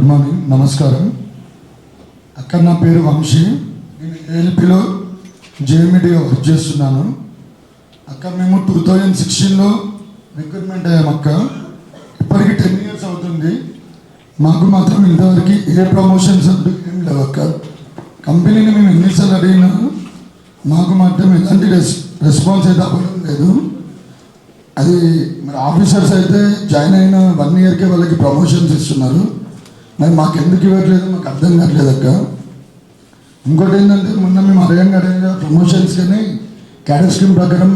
Morning, నమస్కారం అక్క. నా పేరు వంశీ. నేను ఏఎల్పిలో జేఎంఈడిగా వర్క్ చేస్తున్నాను అక్క. మేము 2016లో రిక్రూట్మెంట్ అయ్యాం అక్క. ఇప్పటికి 10 years అవుతుంది. మాకు మాత్రం ఇంతవరకు ఏ ప్రమోషన్స్ అంటూ ఏం లేవు అక్క. కంపెనీని మేము ఎన్నిసార్లు అడిగినా మాకు మాత్రం ఎలాంటి రెస్పాన్స్ అయితే అవ్వడం లేదు. అది మరి ఆఫీసర్స్ అయితే జాయిన్ అయిన 1 yearకే వాళ్ళకి ప్రమోషన్స్ ఇస్తున్నారు. మరి మాకు ఎందుకు ఇవ్వట్లేదు మాకు అర్థం కావట్లేదు అక్క. ఇంకోటి ఏంటంటే మొన్న మేము అడగంగా ప్రమోషన్స్ కానీ క్యాడర్ స్కీమ్ ప్రకారం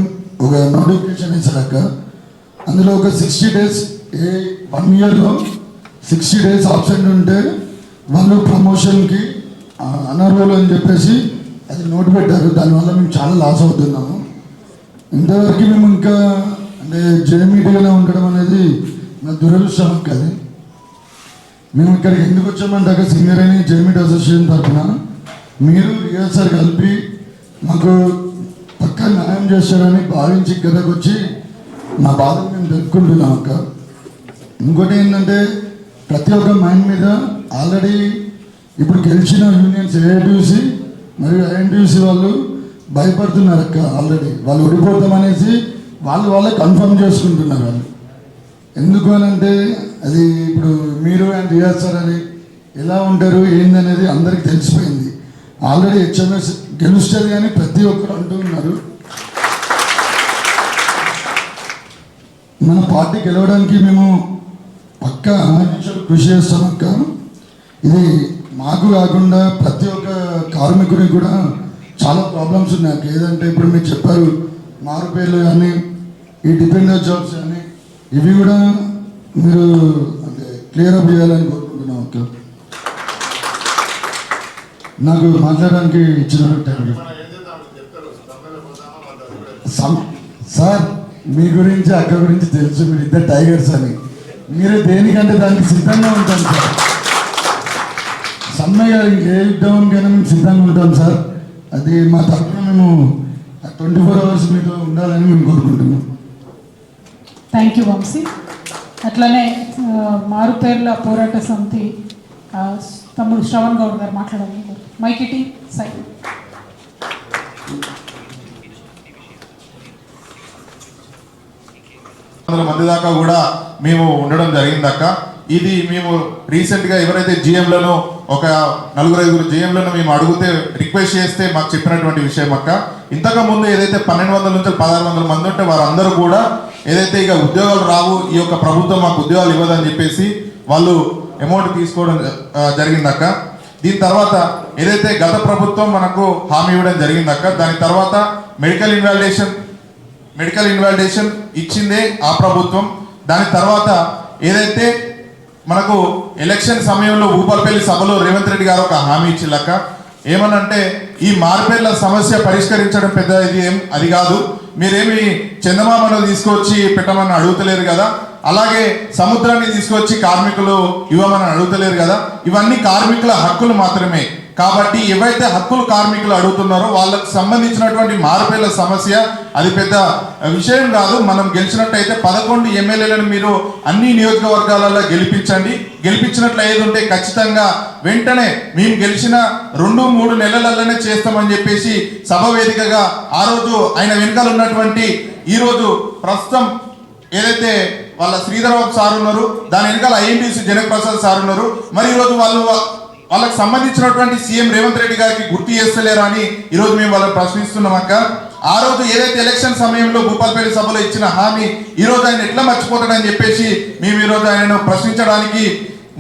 ఒక నోటిఫికేషన్ ఇచ్చారు అక్క. అందులో ఒక 60 days 1 yearలో 60 days ఆబ్సెంట్ ఉంటే వాళ్ళు ప్రమోషన్కి అనర్హులు అని చెప్పేసి అది నోట్ పెట్టారు. దానివల్ల మేము చాలా లాస్ అవుతున్నాము. ఇంతవరకు మేము ఇంకా అంటే జేఎంఈడిగానే ఉండడం అనేది నా దురదృష్టం అక్క. అది మేము ఇక్కడికి ఎందుకు వచ్చామంటే అక్కడ సింగరేణి జేఎంఈడి అసోసియేషన్ తరఫున మీరు రియాజ్ సార్ కలిపి మాకు పక్కా న్యాయం చేస్తారని భావించి ఇక్కడికి వచ్చి నా బాధను మేము తెలుపుకుంటున్నాం అక్క. ఇంకోటి ఏంటంటే ప్రతి ఒక్క మైండ్ మీద ఆల్రెడీ ఇప్పుడు గెలిచిన యూనియన్స్ ఏఐటీయూసీ మరియు ఐఎన్టీయూసీ వాళ్ళు భయపడుతున్నారు అక్క. ఆల్రెడీ వాళ్ళు ఓడిపోతామనేసి వాళ్ళే కన్ఫర్మ్ చేసుకుంటున్నారు. వాళ్ళు ఎందుకు అని అంటే అది ఇప్పుడు మీరు అండ్ రియాజ్ సార్ అని ఎలా ఉంటారు ఏందనేది అందరికీ తెలిసిపోయింది. ఆల్రెడీ హెచ్ఎంఎస్ గెలుస్తుంది అని ప్రతి ఒక్కరు అంటూ ఉన్నారు. మన పార్టీ గెలవడానికి మేము పక్కా కృషి చేస్తాం అక్క. ఇది మాకు కాకుండా ప్రతి ఒక్క కార్మికుడికి కూడా చాలా ప్రాబ్లమ్స్ ఉన్నాయి అక్క. ఏదంటే ఇప్పుడు మీరు చెప్పారు మారు పేర్లు కానీ ఈ డిపెండెంట్ జాబ్స్ కానీ ఇవి కూడా మీరు అంటే క్లియర్ అప్ చేయాలని కోరుకుంటున్నాం అక్క. నాకు మాట్లాడడానికి ఇచ్చిన సార్ మీ గురించి అక్క గురించి తెలుసు. మీరు ఇద్దరు టైగర్స్ అని. మీరు దేనికంటే దానికి సిద్ధంగా ఉంటాం సార్. సమ్మెగా ఏ యుద్ధంకైనా మేము సిద్ధంగా ఉంటాం సార్. అది మా తరఫున మేము 24 hours మీతో ఉండాలని మేము కోరుకుంటున్నాం. Thank you Vamshi. అట్లనే మారుపేర్ల పోరాట సమితి తమ్ముడు శ్రవణ్ గౌడ్ గారు మాట్లాడాలి. మైకిటీ సైడ్. మంది దాకా కూడా మేము ఉండడం జరిగింది అక్క. ఇది మేము రీసెంట్గా ఎవరైతే జిఎంలను ఒక 4-5 జిఎంలను మేము అడిగితే రిక్వెస్ట్ చేస్తే మాకు చెప్పినటువంటి విషయం అక్క. ఇంతకు ముందు ఏదైతే 1200 నుంచి 1600 మంది ఉంటే వారందరూ కూడా ఏదైతే ఇక ఉద్యోగాలు రావు, ఈ యొక్క ప్రభుత్వం మాకు ఉద్యోగాలు ఇవ్వదని చెప్పేసి వాళ్ళు అమౌంట్ తీసుకోవడం జరిగింది అక్క. దీని తర్వాత ఏదైతే గత ప్రభుత్వం మనకు హామీ ఇవ్వడం జరిగింది అక్క. దాని తర్వాత మెడికల్ ఇన్వాలిడేషన్ ఇచ్చిందే ఆ ప్రభుత్వం. దాని తర్వాత ఏదైతే మనకు ఎలక్షన్ సమయంలో ఊపల్పల్లి సభలో రేవంత్ రెడ్డి గారు ఒక హామీ ఇచ్చిల్లక్క. ఏమనంటే ఈ మార్పేర్ల సమస్య పరిష్కరించడం పెద్ద అది కాదు, మీరేమి చందమామను తీసుకొచ్చి పెట్టమని అడుగుతలేరు కదా, అలాగే సముద్రాన్ని తీసుకొచ్చి కార్మికులు ఇవ్వమని అడుగుతలేరు కదా. ఇవన్నీ కార్మికుల హక్కులు మాత్రమే. కాబట్టి ఏవైతే హక్కులు కార్మికులు అడుగుతున్నారో వాళ్ళకు సంబంధించినటువంటి మారుపేర్ల సమస్య అది పెద్ద విషయం కాదు. మనం గెలిచినట్టయితే 11 ఎమ్మెల్యేలను మీరు అన్ని నియోజకవర్గాలలో గెలిపించినట్లు ఏది ఉంటే ఖచ్చితంగా వెంటనే మేము గెలిచిన 2-3 నెలలలోనే చేస్తామని చెప్పేసి సభ వేదికగా ఆ రోజు ఆయన వెనుకలు ఉన్నటువంటి ఈరోజు ప్రస్తుతం ఏదైతే వాళ్ళ శ్రీధరబాబు సార్ ఉన్నారు, దాని వెనకాల ఐఎన్టీసీ జనక్ ప్రసాద్ సార్ ఉన్నారు. మరి ఈరోజు వాళ్ళకి సంబంధించినటువంటి సీఎం రేవంత్ రెడ్డి గారికి గుర్తు చేస్తలేరా అని ఈరోజు మేము వాళ్ళని ప్రశ్నిస్తున్నాం అక్క. ఆ రోజు ఏదైతే ఎలక్షన్ సమయంలో భూపాల్పల్లి సభలో ఇచ్చిన హామీ ఈరోజు ఆయన ఎట్లా మర్చిపోతాడని చెప్పేసి మేము ఈరోజు ఆయనను ప్రశ్నించడానికి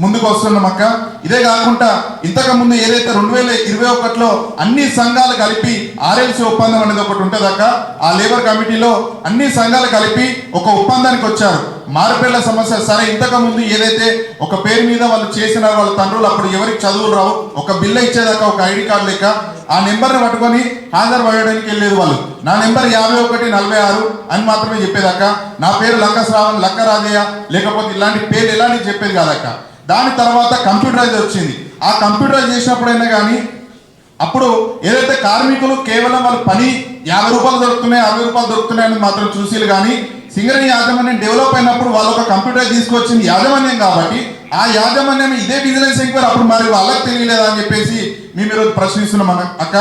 ముందుకు వస్తున్నాం అక్క. ఇదే కాకుండా ఇంతకు ముందు ఏదైతే 2021లో అన్ని సంఘాలు కలిపి ఆర్ఎల్సీ ఒప్పందం అనేది ఒకటి ఉంటుంది అక్క. ఆ లేబర్ కమిటీలో అన్ని సంఘాలు కలిపి ఒక ఒప్పందానికి వచ్చారు. మారుపేర్ల సమస్య సరే, ఇంతకు ముందు ఏదైతే ఒక పేరు మీద వాళ్ళు చేసిన వాళ్ళ తండ్రులు అప్పుడు ఎవరికి చదువులు రావు, ఒక బిల్ల ఇచ్చేదాకా ఒక ఐడి కార్డు లెక్క ఆ నెంబర్ని పట్టుకొని హాజరు పడడానికి వెళ్ళేది వాళ్ళు. నా నెంబర్ 5146 అని మాత్రమే చెప్పేదాకా, నా పేరు లక్క శ్రావణ్, లక్క రాజయ్య లేకపోతే ఇలాంటి పేర్లు ఎలాంటి చెప్పేది కాదక్క. దాని తర్వాత కంప్యూటరైజ్ వచ్చింది. ఆ కంప్యూటరైజ్ చేసినప్పుడైనా కానీ అప్పుడు ఏదైతే కార్మికులు కేవలం వాళ్ళ పని 50 రూపాయలు దొరుకుతున్నాయి, 60 రూపాయలు దొరుకుతున్నాయని మాత్రం చూసి కానీ సింగరేణి యాజమాన్యం డెవలప్ అయినప్పుడు వాళ్ళు ఒక కంప్యూటర్ తీసుకొచ్చింది యాజమాన్యం కాబట్టి ఆ యాజమాన్యం ఇదే విజిలెన్స్ ఎంక్వైరీ అప్పుడు మరి వాళ్ళకి తెలియలేదా అని చెప్పేసి మేము ఈరోజు ప్రశ్నిస్తున్నాం అక్క.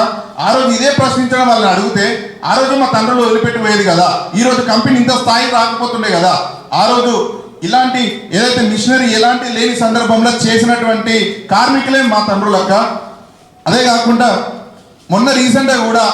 ఆ రోజు ఇదే ప్రశ్నించడం వాళ్ళని అడిగితే ఆ రోజు మా తండ్రులు వదిలిపెట్టిపోయేది కదా, ఈ రోజు కంపెనీ ఇంత స్థాయి రాకపోతుండే కదా. ఆ రోజు ఇలాంటి ఏదైతే మిషనరీ ఎలాంటి లేని సందర్భంలో చేసినటువంటి కార్మికులే మా తండ్రులు అక్క. అదే కాకుండా మొన్న రీసెంట్గా కూడా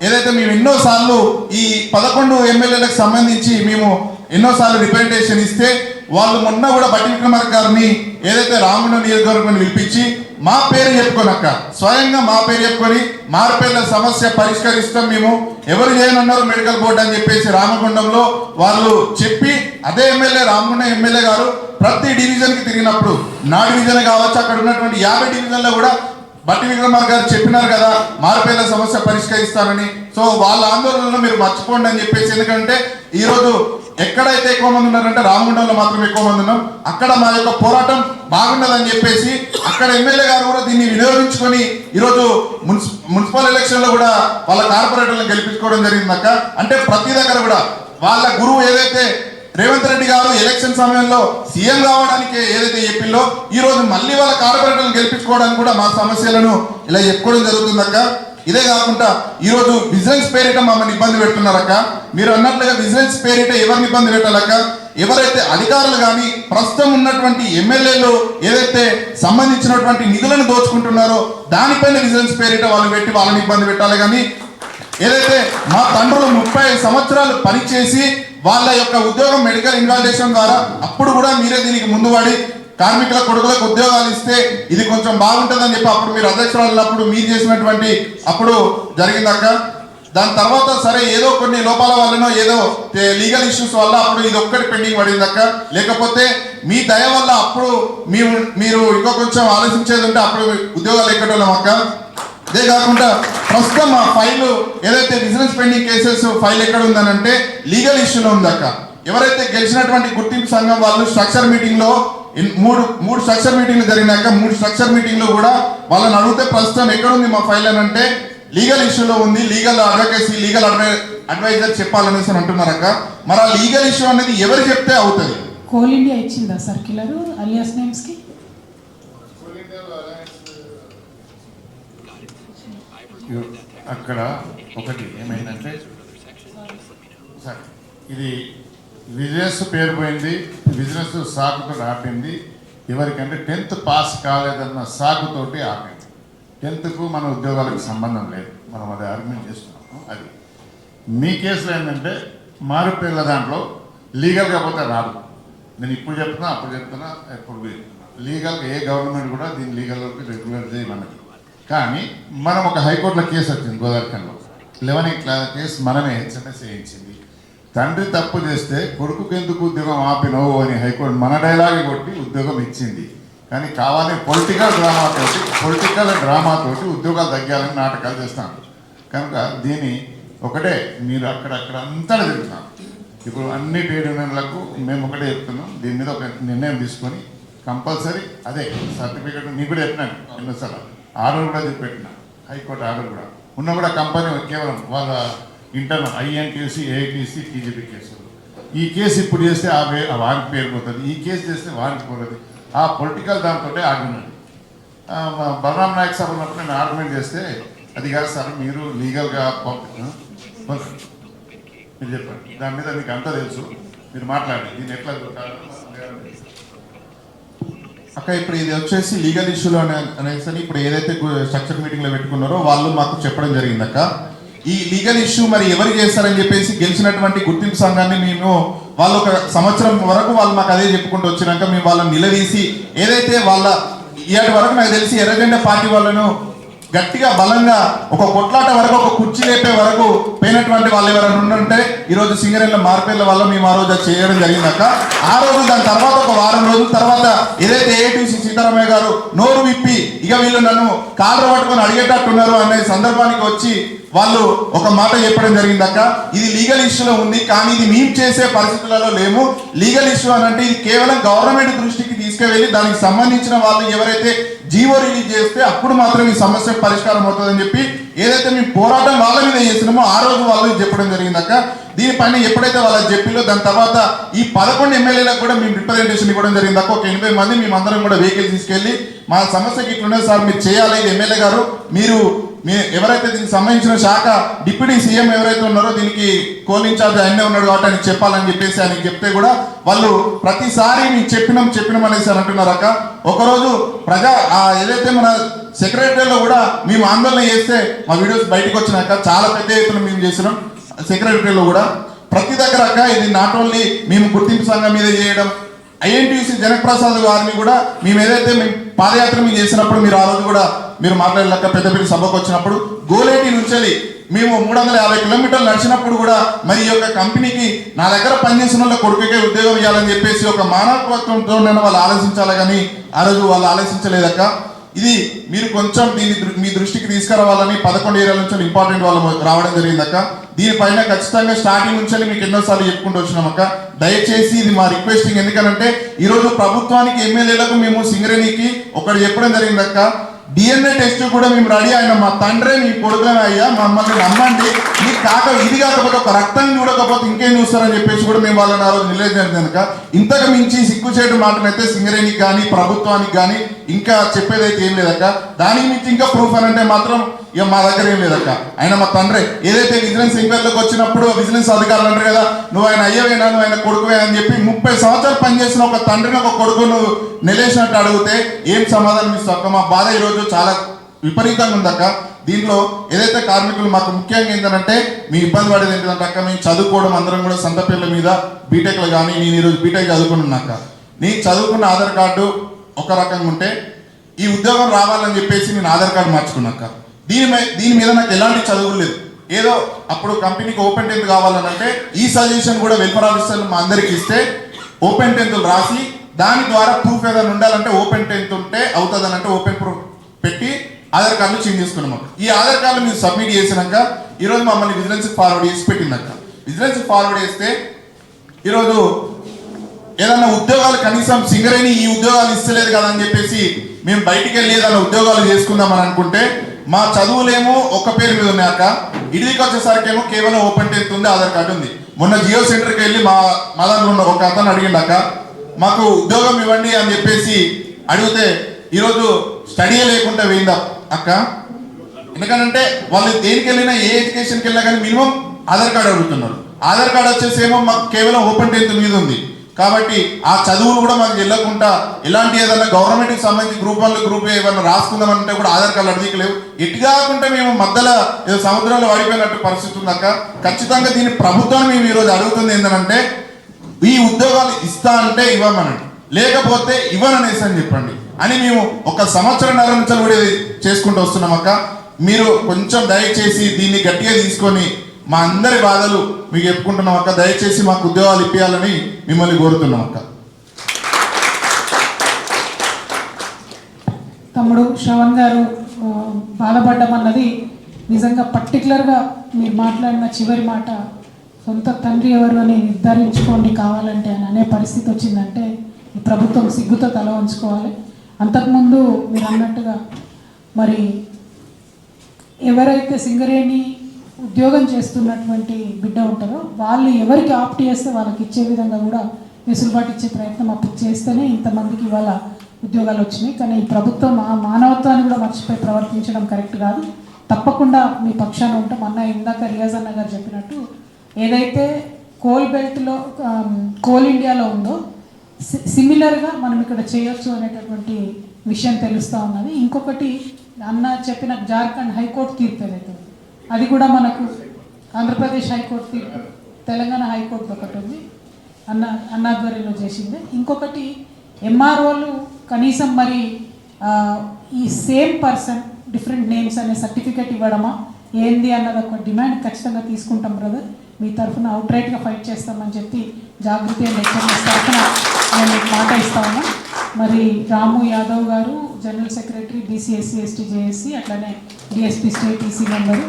ఏదైతే మేము ఎన్నోసార్లు ఈ 11 ఎమ్మెల్యేలకు సంబంధించి మేము ఎన్నోసార్లు రిప్రజెంటేషన్ ఇస్తే వాళ్ళు మొన్న కూడా బట్టి విక్రమార్క గారిని ఏదైతే రామగుండం నియోజకవర్గాన్ని పిలిపించి మా పేరు చెప్పుకోనక్క, స్వయంగా మా పేరు చెప్పుకొని మార్పేర్ల సమస్య పరిష్కరిస్తాం మేము, ఎవరు చేయనన్నారు మెడికల్ బోర్డు అని చెప్పేసి రామగుండంలో వాళ్ళు చెప్పి, అదే ఎమ్మెల్యే రామగుండం ఎమ్మెల్యే గారు ప్రతి డివిజన్కి తిరిగినప్పుడు నా డివిజన్ కావచ్చు అక్కడ ఉన్నటువంటి 50 డివిజన్లో కూడా బట్టి విక్రమార్క గారు చెప్పినారు కదా మార్పేర్ల సమస్య పరిష్కరిస్తారని. సో వాళ్ళ ఆందోళనలో మీరు మర్చిపోండి అని చెప్పేసి, ఎందుకంటే ఈరోజు ఎక్కడైతే ఎక్కువ మంది ఉన్నారంటే రామగుండంలో మాత్రం ఎక్కువ మంది ఉన్నాం, అక్కడ మా యొక్క పోరాటం బాగుండదని చెప్పేసి అక్కడ ఎమ్మెల్యే గారు కూడా దీన్ని వినియోగించుకొని ఈరోజు మున్సిపల్ ఎలక్షన్లో కూడా వాళ్ళ కార్పొరేటర్లను గెలిపించుకోవడం జరిగిందక్క. అంటే ప్రతి దగ్గర కూడా వాళ్ళ గురువు ఏదైతే రేవంత్ రెడ్డి గారు ఎలక్షన్ సమయంలో సీఎం కావడానికి ఏదైతే చెప్పిందో ఈ రోజు మళ్ళీ వాళ్ళ కార్పొరేటర్లను గెలిపించుకోవడానికి కూడా మా సమస్యలను ఇలా చెప్పుకోవడం జరుగుతుందక్క. ఇదే కాకుండా ఈరోజు విజిలెన్స్ పేరిట మమ్మల్ని ఇబ్బంది పెడుతున్నారక్క. మీరు అన్నట్లుగా విజిలెన్స్ పేరిట ఎవరిని ఇబ్బంది పెట్టాలక్క? ఎవరైతే అధికారులు కానీ ప్రస్తుతం ఉన్నటువంటి ఎమ్మెల్యేలు ఏదైతే సంబంధించినటువంటి నిధులను దోచుకుంటున్నారో దానిపైన విజిలెన్స్ పేరిట వాళ్ళు పెట్టి వాళ్ళని ఇబ్బంది పెట్టాలి. కానీ ఏదైతే మా తండ్రులు 30 సంవత్సరాలు పనిచేసి వాళ్ళ యొక్క ఉద్యోగం మెడికల్ ఇన్వాల్యుయేషన్ ద్వారా అప్పుడు కూడా మీరే దీనికి ముందు పడి కార్మికుల కొడుకులకు ఉద్యోగాలు ఇస్తే ఇది కొంచెం బాగుంటుందని చెప్పి అప్పుడు మీరు అధ్యక్షురాలు మీరు చేసినటువంటి అప్పుడు జరిగిందక్క. దాని తర్వాత సరే ఏదో కొన్ని లోపాల వల్లనో ఏదో లీగల్ ఇష్యూస్ వల్ల అప్పుడు ఇది ఒక్కటి పెండింగ్ పడిందక్క. లేకపోతే మీ దయ వల్ల అప్పుడు మీరు ఇంకో కొంచెం ఆలోచించేది ఉంటే అప్పుడు ఉద్యోగాలు ఎక్కడం అక్క. అదే కాకుండా ప్రస్తుతం ఆ ఫైల్ ఏదైతే బిజినెస్ పెండింగ్ కేసెస్ ఫైల్ ఎక్కడ ఉందనంటే లీగల్ ఇష్యూలో ఉందక్క. ఎవరైతే గెలిచినటువంటి గుర్తింపు సంఘం వాళ్ళు స్ట్రక్చర్ మీటింగ్లో మూడు స్ట్రక్చర్ మీటింగ్లు జరిగినాక 3 స్ట్రక్చర్ మీటింగ్లో కూడా వాళ్ళని అడిగితే ప్రస్తుతం ఎక్కడుంది మా ఫైల్ అని అంటే లీగల్ ఇష్యూలో ఉంది, లీగల్ అడ్వకేసీ లీగల్ అడ్వైజర్ చెప్పాలనేసి అంటున్నారక్క. మరి ఆ లీగల్ ఇష్యూ అనేది ఎవరు చెప్తే అవుతుంది? కోల్ ఇండియా ఇచ్చిందా సర్క్యులర్ అలియాస్ నేమ్స్ కి? అక్కడ ఒకటి ఏమైందంటే సార్ ఇది బిజినెస్ పేరు పోయింది, బిజినెస్ సాకుతో ఆపింది. ఎవరికంటే 10th పాస్ కాలేదన్న సాకుతోటి ఆపింది. 10th మన ఉద్యోగాలకు సంబంధం లేదు, మనం అది ఆర్గ్యుమెంట్ చేస్తున్నాము. అది మీ కేసులో ఏంటంటే మారుపేర్ల దాంట్లో లీగల్గా పోతే రాదు. నేను ఇప్పుడు చెప్తున్నా అప్పుడు చెప్తున్నా ఎప్పుడు చెప్తున్నా, లీగల్గా ఏ గవర్నమెంట్ కూడా దీన్ని లీగల్లోకి రెగ్యులర్ చేయమన్నది. కానీ మనం ఒక హైకోర్టులో కేసు వచ్చింది గోదావరిలో 11 కేసు మనమే హెచ్ఎంఎస్ వేయించింది. తండ్రి తప్పు చేస్తే కొడుకుకి ఎందుకు ఉద్యోగం ఆపినవు అని హైకోర్టు మన డైలాగ్ కొట్టి ఉద్యోగం ఇచ్చింది. కానీ కావాలని పొలిటికల్ డ్రామాతోటి ఉద్యోగాలు తగ్గాలని నాటకాలు చేస్తాను. కనుక దీన్ని ఒకటే మీరు అక్కడక్కడ అంతా తిరుగుతున్నాం. ఇప్పుడు అన్ని ట్రేడ్ యూనియన్లకు మేము ఒకటే చెప్తున్నాం, దీని మీద ఒక నిర్ణయం తీసుకొని కంపల్సరీ అదే సర్టిఫికేట్ మీకు కూడా చెప్పినాను ఎన్నోసార్లు, ఆర్డర్ కూడా చెప్పెట్టిన హైకోర్టు ఆర్డర్ కూడా ఉన్న కూడా కంపెనీ కేవలం వాళ్ళ ఇంటర్నల్ ఐఎన్టీసీ ఏఐటీసీ టీజీపీ కేసులు. ఈ కేసు ఇప్పుడు చేస్తే వారికి పేరు పోతుంది, ఈ కేసు చేస్తే వారికి పోతుంది. ఆ పొలిటికల్ దాంతో ఆర్గ్యుమెంట్ బలరాం నాయక్ సార్ ఉన్నప్పుడు నేను ఆర్గ్యుమెంట్ చేస్తే అది కాదు సార్ మీరు లీగల్గా మీరు చెప్పండి, దాని మీద మీకు అంతా తెలుసు, మీరు మాట్లాడండి దీన్ని ఎట్లా అక్క. ఇప్పుడు ఇది వచ్చేసి లీగల్ ఇష్యూలో అనేసి ఇప్పుడు ఏదైతే స్ట్రక్చర్ మీటింగ్లో పెట్టుకున్నారో వాళ్ళు మాకు చెప్పడం జరిగింది అక్క. ఈ లీగల్ ఇష్యూ మరి ఎవరు చేస్తారని చెప్పేసి గెలిచినటువంటి గుర్తింపు సంఘాన్ని మేము వాళ్ళు 1 సంవత్సరం వరకు వాళ్ళు మాకు అదే చెప్పుకుంటూ వచ్చినాక మేము వాళ్ళని నిలదీసి ఏదైతే వాళ్ళ ఇవాటి వరకు నాకు తెలిసి ఎర్రజెండా పార్టీ వాళ్ళను గట్టిగా బలంగా ఒక కొట్లాట వరకు ఒక కుర్చీ లేపే వరకు పోయినటువంటి వాళ్ళు ఎవరైనా ఉంటే ఈరోజు సింగరేళ్ళ మార్పేర్ల వల్ల మేము ఆ రోజు చేయడం జరిగిందక్క. ఆ రోజు దాని తర్వాత ఒక వారం రోజుల తర్వాత ఏదైతే ఏఐటీసీ సీతారామయ్య గారు నోరు విప్పి ఇక వీళ్ళు నన్ను కాళ్ళు పట్టుకొని అడిగేటట్టున్నారు అనే సందర్భానికి వచ్చి వాళ్ళు ఒక మాట చెప్పడం జరిగిందక్క, ఇది లీగల్ ఇష్యూలో ఉంది కానీ ఇది మేము చేసే పరిస్థితులలో లేము. లీగల్ ఇష్యూ అని అంటే ఇది కేవలం గవర్నమెంట్ దృష్టికి తీసుకువెళ్ళి దానికి సంబంధించిన వాళ్ళు ఎవరైతే జీవో రిలీజ్ చేస్తే అప్పుడు మాత్రం ఈ సమస్య పరిష్కారం అవుతుందని చెప్పి ఏదైతే మేము పోరాటం వాళ్ళ మీద చేస్తున్నామో ఆ రోజు వాళ్ళు చెప్పడం జరిగిందక్క. దీనిపైన ఎప్పుడైతే వాళ్ళకి చెప్పిలో దాని తర్వాత ఈ 11 ఎమ్మెల్యేలకు కూడా మేము రిప్రజెంటేషన్ ఇవ్వడం జరిగిందక్క. ఒక 80 మంది మేమందరం కూడా వెహికల్ తీసుకెళ్ళి మా సమస్యకి ఇట్లున్నది సార్, మీరు చేయాలి, ఇది ఎమ్మెల్యే గారు మీరు ఎవరైతే దీనికి సంబంధించిన శాఖ డిప్యూటీ సీఎం ఎవరైతే ఉన్నారో దీనికి కోల్ ఇన్ఛార్జ్ ఆయనే ఉన్నాడు కాబట్టి ఆయనకి చెప్పాలని చెప్పేసి ఆయనకి చెప్తే కూడా వాళ్ళు ప్రతిసారి మేము చెప్పినాం అనేసి అంటున్నారక్క. ఒకరోజు ఏదైతే మన సెక్రటరీలో కూడా మేము ఆందోళన చేస్తే మా వీడియోస్ బయటకు వచ్చినాక చాలా పెద్ద ఎత్తున మేము చేసినాం. సెక్రటరీలో కూడా ప్రతి దగ్గర అక్క ఇది నాట్ ఓన్లీ మేము గుర్తింపు సంఘం మీద చేయడం, ఐఎన్టీయూసీ జనప్రసాద్ గారిని కూడా మేము ఏదైతే మేము పాదయాత్ర మేము చేసినప్పుడు మీరు ఆ రోజు కూడా మీరు మాట్లాడలేక పెద్దపల్లి సభకు వచ్చినప్పుడు గోలేటి నుంచి మేము 350 కిలోమీటర్లు నడిచినప్పుడు కూడా మరి ఈ యొక్క కంపెనీకి నా దగ్గర పనిచేసిన వాళ్ళ కొడుకుకే ఉద్యోగం ఇవ్వాలని చెప్పేసి ఒక మానవత్వంతో వాళ్ళు ఆలోచించాలి కానీ ఆ రోజు వాళ్ళు ఆలోచించలేదక్క. ఇది మీరు కొంచెం దీన్ని మీ దృష్టికి తీసుకురావాలని 11 ఏరియాల నుంచి ఇంపార్టెంట్ వాళ్ళు రావడం జరిగిందక్క. దీనిపైన ఖచ్చితంగా స్టార్టింగ్ నుంచి మీకు ఎన్నోసార్లు చెప్పుకుంటూ వచ్చినామక్క. దయచేసి ఇది మా రిక్వెస్టింగ్, ఎందుకంటే ఈరోజు ప్రభుత్వానికి ఎమ్మెల్యేలకు మేము సింగరేణికి ఒకటి చెప్పడం జరిగిందక్క, DNA టెస్ట్ కూడా మేము రెడీ అయినా మా తండ్రే మీ కొడుకులనే అయ్యా మమ్మల్ని నమ్మండి, మీకు ఇది కాకపోతే ఒక రక్తం చూడకపోతే ఇంకేం చూస్తారని చెప్పేసి కూడా మేము వాళ్ళని ఆ రోజు నిలదీయడం కనుక ఇంతకు మించి సిగ్గుచేటు మాటనైతే సింగరేణికి కానీ ప్రభుత్వానికి కానీ ఇంకా చెప్పేదైతే ఏం లేదక్క. దానికి మించి ఇంకా ప్రూఫ్ అని అంటే మాత్రం ఇక మా దగ్గర ఏం లేదక్క. ఆయన మా తండ్రి ఏదైతే విజిలెన్స్ ఎంక్వైరీలోకి వచ్చినప్పుడు విజిలెన్స్ అధికారులు అంటారు కదా, నువ్వు ఆయన అయ్యవేనా నువ్వు ఆయన కొడుకువే అని చెప్పి 30 సంవత్సరాలు పనిచేసిన ఒక తండ్రిని ఒక కొడుకును నిలేసినట్టు అడిగితే ఏం సమాధానం ఇస్తాక మా బాధ ఈరోజు చాలా విపరీతంగా ఉందక్క. దీంట్లో ఏదైతే కార్మికులు మాకు ముఖ్యంగా ఏంటంటే మీ ఇబ్బంది పడేది ఏంటంటే అక్క, మేము చదువుకోవడం అందరం కూడా సొంత పిల్లల మీద బీటెక్లో కానీ నేను ఈరోజు బీటెక్ చదువుకున్నాక నేను చదువుకున్న ఆధార్ కార్డు ఒక రకంగా ఉంటే ఈ ఉద్యోగం రావాలని చెప్పేసి నేను ఆధార్ కార్డు మార్చుకున్నాక దీని మీద నాకు ఎలాంటి చదువు లేదు. ఏదో అప్పుడు కంపెనీకి ఓపెన్ 10th కావాలని అంటే ఈ సజెషన్ కూడా వెల్ఫేర్ ఆఫీసర్లు మా అందరికి ఇస్తే ఓపెన్ 10th రాసి దాని ద్వారా ప్రూఫ్ ఏదైనా ఉండాలంటే ఓపెన్ 10th ఉంటే అవుతుందని అంటే ఓపెన్ ప్రూఫ్ పెట్టి ఆధార్ కార్డులు చేంజ్ చేసుకున్నాం. ఈ ఆధార్ కార్డులు మీరు సబ్మిట్ చేసినాక ఈరోజు మమ్మల్ని విజిలెన్స్ ఫార్వర్డ్ చేసి పెట్టిందక్క. విజిలెన్స్ ఫార్వర్డ్ చేస్తే ఈరోజు ఏదన్నా ఉద్యోగాలు కనీసం సింగరేణి ఈ ఉద్యోగాలు ఇస్తలేదు కదా అని చెప్పేసి మేము బయటికి వెళ్ళి ఏదైనా ఉద్యోగాలు చేసుకుందామని అనుకుంటే మా చదువులేమో ఒక్క పేరు మీద ఉన్నాయక్క. ఇడికి వచ్చేసరికి ఏమో కేవలం ఓపెన్ 10th ఉంది, ఆధార్ కార్డు ఉంది. మొన్న జియో సెంటర్కి వెళ్ళి మా దాంట్లో ఉన్న ఒక అతను అడిగిండక్క, మాకు ఉద్యోగం ఇవ్వండి అని చెప్పేసి అడిగితే ఈరోజు స్టడీ లేకుండా పోయిందా అక్క. ఎందుకంటే వాళ్ళు దేనికి వెళ్ళినా ఏ ఎడ్యుకేషన్కి వెళ్ళినా కానీ మినిమం ఆధార్ కార్డు అడుగుతున్నారు. ఆధార్ కార్డు వచ్చేసి ఏమో మాకు కేవలం ఓపెన్ 10th మీద ఉంది కాబట్టి ఆ చదువులు కూడా మాకు వెళ్ళకుండా ఇలాంటి ఏదైనా గవర్నమెంట్కి సంబంధించి గ్రూప్ 1 గ్రూప్ ఏమైనా రాసుకుందామంటే కూడా ఆధార్ కార్డు అడిగలేవు. ఎటు కాకుండా మేము మధ్యలో ఏదో సముద్రంలో వాడిపోయినట్టు పరిస్థితి ఉందాక. ఖచ్చితంగా దీని ప్రభుత్వాన్ని మేము ఈరోజు అడుగుతుంది ఏంటంటే ఈ ఉద్యోగాలు ఇస్తా అంటే ఇవ్వమనండి, లేకపోతే ఇవ్వననేసి అని చెప్పండి అని మేము 1 సంవత్సరంన్నర నుంచి కూడా చేసుకుంటూ వస్తున్నాం అక్క. మీరు కొంచెం దయచేసి దీన్ని గట్టిగా తీసుకొని మా అందరి బాధలు మీకు చెప్పుకుంటున్నాం అక్క. దయచేసి మాకు ఉద్యోగాలు ఇప్పించాలని మిమ్మల్ని కోరుతున్నాం అక్క. తమ్ముడు శ్రవణ్ గారు బాధపడ్డమన్నది నిజంగా పర్టికులర్గా మీరు మాట్లాడిన చివరి మాట, సొంత తండ్రి ఎవరు అని నిర్ధారించుకోండి కావాలంటే అని అనే పరిస్థితి వచ్చిందంటే ఈ ప్రభుత్వం సిగ్గుతో తల ఉంచుకోవాలి. అంతకుముందు మీరు అన్నట్టుగా మరి ఎవరైతే సింగరేణి ఉద్యోగం చేస్తున్నటువంటి బిడ్డ ఉంటారో వాళ్ళు ఎవరికి ఆప్ట్ చేస్తే వాళ్ళకి ఇచ్చే విధంగా కూడా వెసులుబాటు ఇచ్చే ప్రయత్నం అప్పుడు చేస్తేనే ఇంతమందికి ఇవాళ ఉద్యోగాలు వచ్చినాయి. కానీ ఈ ప్రభుత్వం ఆ మానవత్వాన్ని కూడా మర్చిపోయి ప్రవర్తించడం కరెక్ట్ కాదు. తప్పకుండా మీ పక్షాన ఉంటాం. అన్న ఇందాక రియాజ్ అన్న గారు చెప్పినట్టు ఏదైతే కోల్ బెల్ట్లో కోల్ ఇండియాలో ఉందో సిమిలర్గా మనం ఇక్కడ చేయొచ్చు అనేటటువంటి విషయం తెలుస్తూ ఉన్నది. ఇంకొకటి అన్న చెప్పిన జార్ఖండ్ హైకోర్టు తీర్పు ఏదైతే అది కూడా మనకు ఆంధ్రప్రదేశ్ హైకోర్టు తీర్పు, తెలంగాణ హైకోర్టు ఒకటి ఉంది అన్నాధ్వర్యంలో చేసింది. ఇంకొకటి ఎంఆర్ఓలు కనీసం మరి ఈ సేమ్ పర్సన్ డిఫరెంట్ నేమ్స్ అనే సర్టిఫికేట్ ఇవ్వడమా ఏంది అన్నది ఒక డిమాండ్ ఖచ్చితంగా తీసుకుంటాం బ్రదర్. మీ తరఫున అవుట్రైట్గా ఫైట్ చేస్తామని చెప్పి జాగృతి అండ్ హెచ్ఎంఎస్ తరఫున నేను మాట ఇస్తాను. మరి రాము యాదవ్ గారు general secretary BC SC ST JAC, అట్లనే DSP state EC member,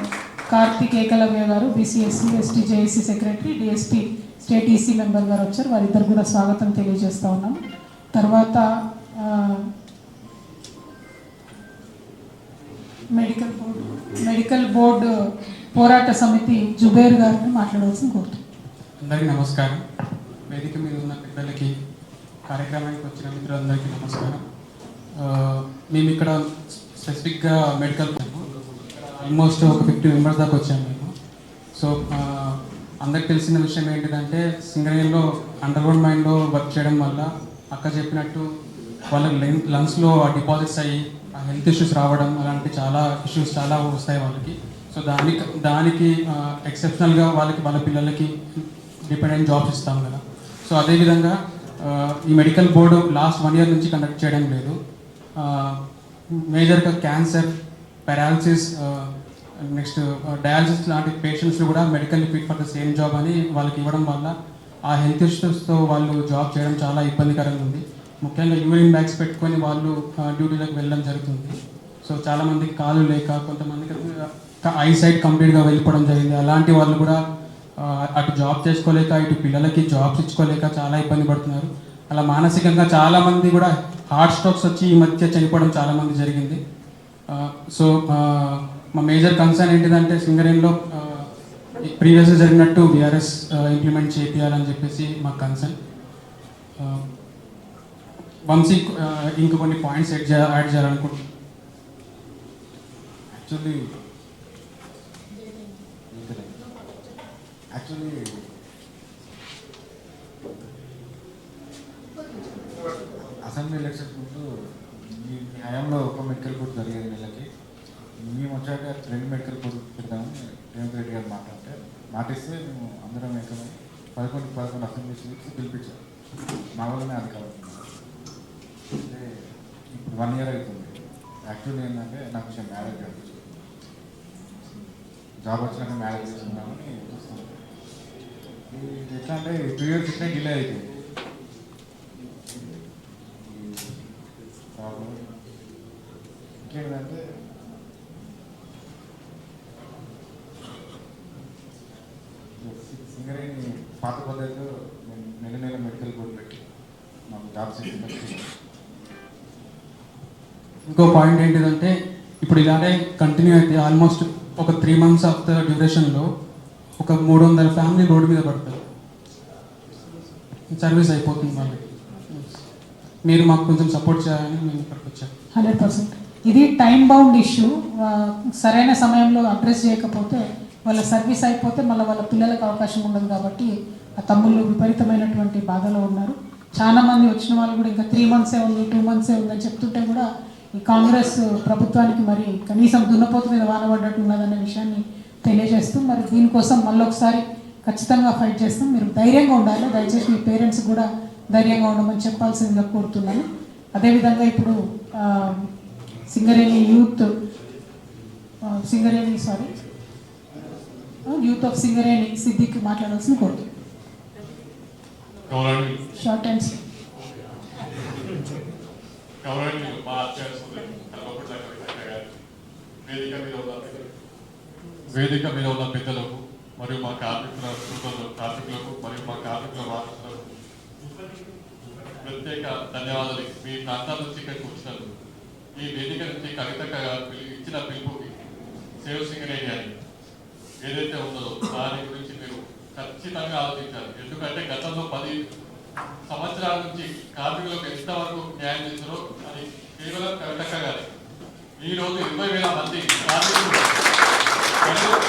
Karthik Ekalavya గారు BC SC ST JAC secretary, DSP state EC member గారు వచ్చారు. వారిద్దరు కూడా స్వాగతం తెలియజేస్తూ ఉన్నాం. తర్వాత మెడికల్ బోర్డు పోరాట సమితి జుబేర్ గారిని మాట్లాడవలసిన కోరుతున్నాం. అందరికీ నమస్కారం. వేదిక మీద ఉన్న పెద్దలకి, కార్యక్రమానికి వచ్చిన మిత్రులందరికీ నమస్కారం. మేము ఇక్కడ స్పెసిఫిక్గా మెడికల్ ఆల్మోస్ట్ ఒక 50 మెంబర్స్ దాకా వచ్చాము మేము. సో అందరికి తెలిసిన విషయం ఏంటిదంటే, సింగరేణిలో అండర్గ్రౌండ్ మైన్లో వర్క్ చేయడం వల్ల అక్క చెప్పినట్టు వాళ్ళకి లంగ్స్లో డిపాజిట్స్ అయ్యి ఆ హెల్త్ ఇష్యూస్ రావడం, అలాంటి చాలా ఇష్యూస్ చాలా వస్తాయి వాళ్ళకి. సో దానికి ఎక్సెప్షనల్గా వాళ్ళ పిల్లలకి డిపెండెంట్ జాబ్స్ ఇస్తాం కదా. సో అదేవిధంగా ఈ మెడికల్ బోర్డు లాస్ట్ 1 year నుంచి కండక్ట్ చేయడం లేదు. మేజర్గా క్యాన్సర్, పారాలసిస్, నెక్స్ట్ డయాలసిస్ లాంటి పేషెంట్స్ కూడా medical fit for the same job అని వాళ్ళకి ఇవ్వడం వల్ల ఆ హెల్త్ ఇష్యూస్తో వాళ్ళు జాబ్ చేయడం చాలా ఇబ్బందికరంగా ఉంది. ముఖ్యంగా యూరిన్ బ్యాగ్స్ పెట్టుకొని వాళ్ళు డ్యూటీలోకి వెళ్ళడం జరుగుతుంది. సో చాలామందికి కాళ్ళు లేక, కొంతమందికి ఐ సైట్ కంప్లీట్గా వెళ్ళిపోవడం జరిగింది. అలాంటి వాళ్ళు కూడా అటు జాబ్ చేసుకోలేక, ఇటు పిల్లలకి జాబ్స్ ఇచ్చుకోలేక చాలా ఇబ్బంది పడుతున్నారు. అలా మానసికంగా చాలామంది కూడా హార్ట్ స్ట్రోక్స్ వచ్చి ఈ మధ్య చనిపోవడం చాలామంది జరిగింది. సో మా మేజర్ కన్సర్న్ ఏంటిదంటే, సింగరేణిలో ప్రీవియస్గా జరిగినట్టు విఆర్ఎస్ ఇంప్లిమెంట్ చేయాలని చెప్పేసి మా కన్సర్న్. వంశీ ఇంక కొన్ని పాయింట్స్ యాడ్ చేయాలనుకుంటున్నాను. యాక్చువల్లీ అసెంబ్లీ ఎలక్షన్ ముందు ఈ హయాంలో ఒక మెడికల్ బోర్డు జరిగేది నెలకి. మేము వచ్చాక 2 మెడికల్ బోర్డు పెడదామని రేవంత్ రెడ్డి గారు మాటిస్తే మేము అందరం ఏకమై 11 అసెంబ్లీ సీట్స్ గెలిపించాం. మా వల్లనే అది కావాలి. అంటే ఇప్పుడు 1 year అవుతుంది. యాక్చువల్లీ ఏంటంటే నాకు కొంచెం మ్యారేజ్ అనిపించింది. జాబ్ వచ్చినాక మ్యారేజ్ చేసుకున్నామని చూస్తాను. ఇది ఎట్లా అంటే 2 years ఇట్లా డిలే అవుతుంది. ఇంకేంటంటే సింగరేణి పాత పద్ధతిలో నెల మెడికల్ బోర్డు పెట్టి మాకు జాబ్స్ ఇంకో పాయింట్ ఏంటిదంటే, ఇప్పుడు ఇలానే కంటిన్యూ అయితే ఆల్మోస్ట్ ఒక 3 months ఆఫ్ ద డ్యూరేషన్లో ఒక 300 ఫ్యామిలీ రోడ్డు మీద పడతారు. సర్వీస్ అయిపోతుంది వాళ్ళకి. మీరు మాకు కొంచెం సపోర్ట్ చేయాలని మేము ఇక్కడికి వచ్చాము. 100%. ఇది టైం బౌండ్ ఇష్యూ. సరైన సమయంలో అడ్రస్ చేయకపోతే వాళ్ళ సర్వీస్ అయిపోతే మళ్ళీ వాళ్ళ పిల్లలకు అవకాశం ఉండదు. కాబట్టి ఆ తమ్ముళ్ళు విపరీతమైనటువంటి బాధలో ఉన్నారు. చాలా మంది వచ్చిన వాళ్ళు కూడా ఇంకా 3 months ఉంది, 2 months ఉందని చెప్తుంటే కూడా ఈ కాంగ్రెస్ ప్రభుత్వానికి మరి కనీసం దున్నపోతు మీద వానబడ్డట్టు ఉన్నదనే విషయాన్ని తెలియజేస్తూ, మరి దీనికోసం మళ్ళొకసారి ఖచ్చితంగా ఫైట్ చేస్తాం. మీరు ధైర్యంగా ఉండాలి. దయచేసి మీ పేరెంట్స్ కూడా ధైర్యంగా ఉండమని చెప్పాల్సిందిగా కోరుతున్నాను. అదేవిధంగా ఇప్పుడు సింగరేణి యూత్ ఆఫ్ సింగరేణి సిద్దికి మాట్లాడాల్సింది కోరుతున్నాను. షార్ట్ అండ్ గౌరవనీయులు మా అధ్యక్షులు వేదిక మీద ఉన్న పెద్దలకు మరియు మా కార్మికులకు మరియు మా కార్మికుల వారసులకు ప్రత్యేక ధన్యవాదాలు. మీ ప్రాంతాల నుంచి ఇక్కడికి వచ్చినందుకు. ఈ వేదిక నుంచి కవితక్క ఇచ్చిన పిలుపుకి సేవ్ సింగరేణి అని ఏదైతే ఉందో దాని గురించి మీరు ఖచ్చితంగా ఆలోచించారు. ఎందుకంటే గతంలో 10 సంవత్సరాల నుంచి కార్మికులకు ఎంతవరకు న్యాయం చేశారో అది కేవలం కవితక్క గారి. ఈరోజు 20,000 మంది కార్మికులు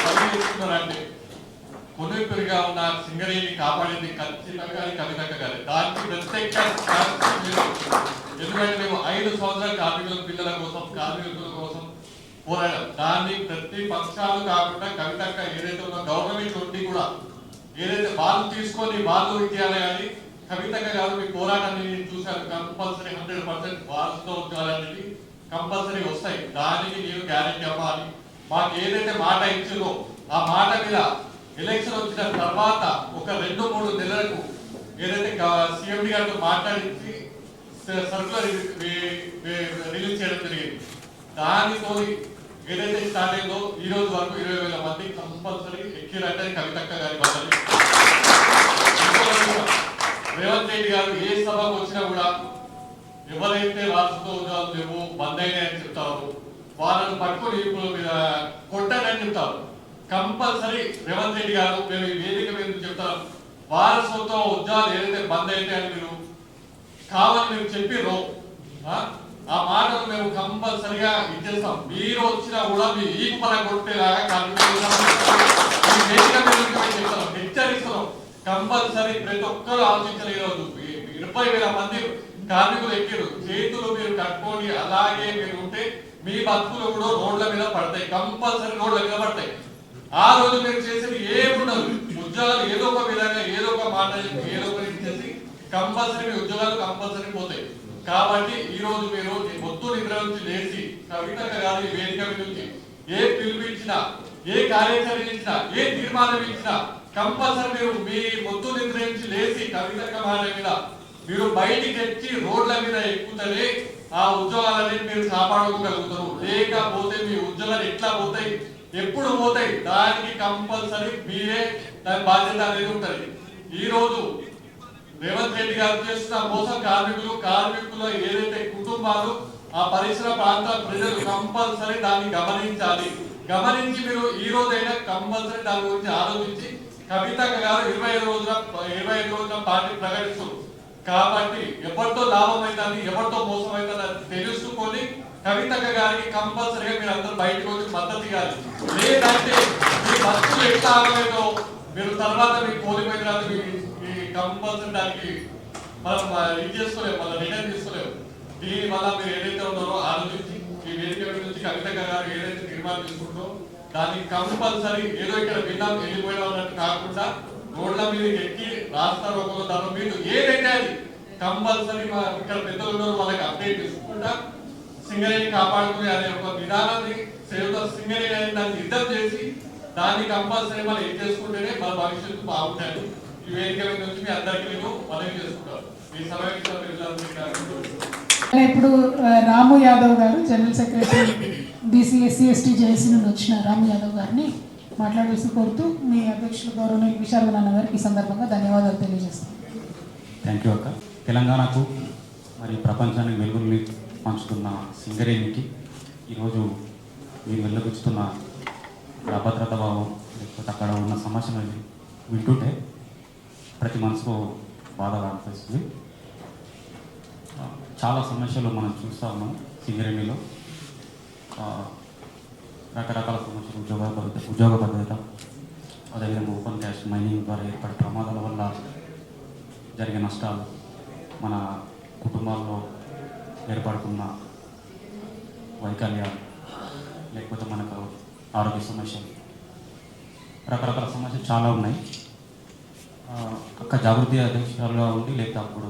పనిచేస్తున్నారంటే కొనుగోలుగా ఉన్న సింగరేణిని కాపాడేది ఖచ్చితంగా కవితక్క గారి. దానికి ప్రత్యేక ఎందుకంటే మేము 5 సంవత్సరాల కార్మికుల పిల్లల కోసం, కార్మికుల కోసం పోరాడాం. దాన్ని ప్రతి పక్షాలు కాకుండా కవితక్క ఏదైతే ఉన్న గవర్నమెంట్ ఉండి కూడా ఏదైతే వాళ్ళు తీసుకొని వాళ్ళు ఇచ్చేయాలి. కానీ కవితక్క గారు మీ పోరాటాన్ని చూశారు. కంపల్సరీ 100% వారసుతో ఉద్యోగాలనేవి కంపల్సరీ వస్తాయి. దానికి నేను గ్యారెంటీ అవ్వాలి. మాకు ఏదైతే మాట ఇచ్చిందో ఆ మాట మీద ఎలక్షన్ వచ్చిన తర్వాత ఒక 2-3 నెలలకు ఏదైతే సీఎండి గారితో మాట్లాడించి సర్కులర్ రిలీజ్ చేయడం జరిగింది. దానితో ఏదైతే స్టార్ట్ అయిందో ఈ రోజు వరకు 20,000 మంది కంపల్సరీ ఎక్కిరంటే కవితక్క గారి బదులు. రేవంత్ రెడ్డి గారు ఏ సభకు వచ్చినా కూడా ఎవరైతే రాష్ట్రంలో ఉద్యోగాలు లేవు బంద్ అయినాయని చెప్తారు, వాళ్ళని పట్టుకొని ఇప్పుడు కొట్టారని చెప్తారు. కంపల్సరీ రేవంత్ రెడ్డి గారు మేము ఈ వేదిక మీద చెప్తారు, వారసత్వ ఉద్యోగాలు ఏదైతే బంద్ అయినాయని మీరు కావాలని మీరు చెప్పిర్రో ఆ మాటలు మేము కంపల్సరిగా ఇచ్చేస్తాం. మీరు వచ్చినా కూడా మీ ఈ మన కొట్టేలాగా హెచ్చరిస్తున్నాం. కంపల్సరీ ప్రతి ఒక్కరు ఆలోచించలేదు. 20,000 మంది కార్మికులు ఎక్కిరు, చేతులు మీరు కట్టుకొని అలాగే మీరు ఉంటే మీ బతుకులు కూడా రోడ్ల మీద పడతాయి, కంపల్సరీ రోడ్ల మీద పడతాయి. ఆ రోజు మీరు చేసేది ఏముండదు, ఉద్యోగాలు ఏదో ఒక విధంగా ఏదో ఒక మాట ఏదో ఒక చేసి కంపల్సరీ మీ ఉద్యోగాలు కంపల్సరీ పోతాయి. కాబట్టి ఈ రోజు మీరు మొత్తం నిద్ర నుంచి లేచి కవితక్క గారు ఈ వేదిక నుంచి ఏ పిలుపుచ్చినా ఏ కార్యాచరణ ఇచ్చినా ఏ తీర్మానం ఇచ్చినా కంపల్సరీ మీరు మీ మొత్తం నిద్ర నుంచి లేచి కవితక్క మాట మీద మీరు బయటికి వచ్చి రోడ్ల మీద ఎక్కుతలే ఆ ఉద్యోగాలని మీరు కాపాడుకోగలుగుతారు. లేకపోతే మీ ఉద్యోగాలు ఎట్లా పోతాయి, ఎప్పుడు పోతాయి, దానికి కంపల్సరీ మీరే దాని బాధ్యత అనేది ఉంటుంది. ఈ రోజు రేవంత్ రెడ్డి గారు చేస్తున్న మోసం కార్మికులు ఏదైతే కుటుంబాలు ఆ పరిసర ప్రాంత ప్రజలు కంపల్సరీ దాన్ని గమనించాలి. గమనించి మీరు ఈ రోజైనా కంపల్సరీ దాని గురించి ఆలోచించి కవితక్క గారు 25 రోజుల పార్టీ ప్రకటిస్తారు. కాబట్టి ఎవరితో లాభం అవుతుంది ఎవరితో మోసం అవుతుంది తెలుసుకొని కవితక్క గారికి కంపల్సరీగా మీరు అందరూ బయటకు వచ్చి మద్దతు ఇవ్వాలి. లేదంటే మీ బస్సులు ఎట్లా ఆగలేదో మీరు తర్వాత మీకు కోల్పోయిన తర్వాత మీ కంపల్సరీ దానికి మనం ఇది చేసుకోలేము, మళ్ళీ రిటర్న్ తీసుకోలేము. దీని వల్ల మీరు ఏదైతే ఉన్నారో ఆలోచించి ఈ వేదిక నుంచి కవితక్క గారు ఏదైతే తీర్మానం తీసుకుంటారో దానికి కంపల్సరీ ఏదో ఇక్కడ విన్నాం వెళ్ళిపోయినా ఉన్నట్టు కాకుండా రోడ్ల మీద ఎక్కి రాస్తారు ఒక దాని మీరు ఏదైతే అది కంపల్సరీ ఇక్కడ పెద్దలు ఉన్నారు వాళ్ళకి అప్డేట్ తీసుకుంటా సింగరేణి కాపాడుకునే అనే ఒక విధానాన్ని సింగరేణి అనే దాన్ని యుద్ధం చేసి దాన్ని కంపల్సరీ మనం ఏం చేసుకుంటేనే మన భవిష్యత్తు బాగుంటుంది. ఈ వేదిక మీద నుంచి మీ అందరికీ నేను మనవి చేసుకుంటాను. ఈ సమావేశంలో ఇప్పుడు రాము యాదవ్ గారు general secretary BC SC ST JAC నుండి వచ్చిన రాము యాదవ్ గారిని మాట్లాడేసి కోరుతూ మీ అధ్యక్షులు గౌరవనీయులు విశాలనాన్న గారికి ఈ సందర్భంగా ధన్యవాదాలు తెలియజేస్తాను. థ్యాంక్ యూ అక్క. తెలంగాణకు మరియు ప్రపంచానికి వెలుగుల్ని పంచుతున్న సింగరేణికి ఈరోజు మీరు వెళ్ళగుచ్చుతున్న అభద్రత భావం లేకపోతే అక్కడ ఉన్న సమస్యలు వింటుంటే ప్రతి మనసుకు బాధగా అనిపిస్తుంది. చాలా సమస్యలు మనం చూస్తూ ఉన్నాం సింగరేణిలో. రకరకాల సమస్యలు, ఉద్యోగ భద్రత, అదేవిధంగా ఓపెన్ క్యాస్ట్ మైనింగ్ ద్వారా ఏర్పడే ప్రమాదాల వల్ల జరిగే నష్టాలు, మన కుటుంబాల్లో ఏర్పడుతున్న వైకల్యాలు, లేకపోతే మనకు ఆరోగ్య సమస్యలు, రకరకాల సమస్యలు చాలా ఉన్నాయి. అక్క జాగృతి అధ్యక్షురాలుగా ఉండి లేకపోతే అప్పుడు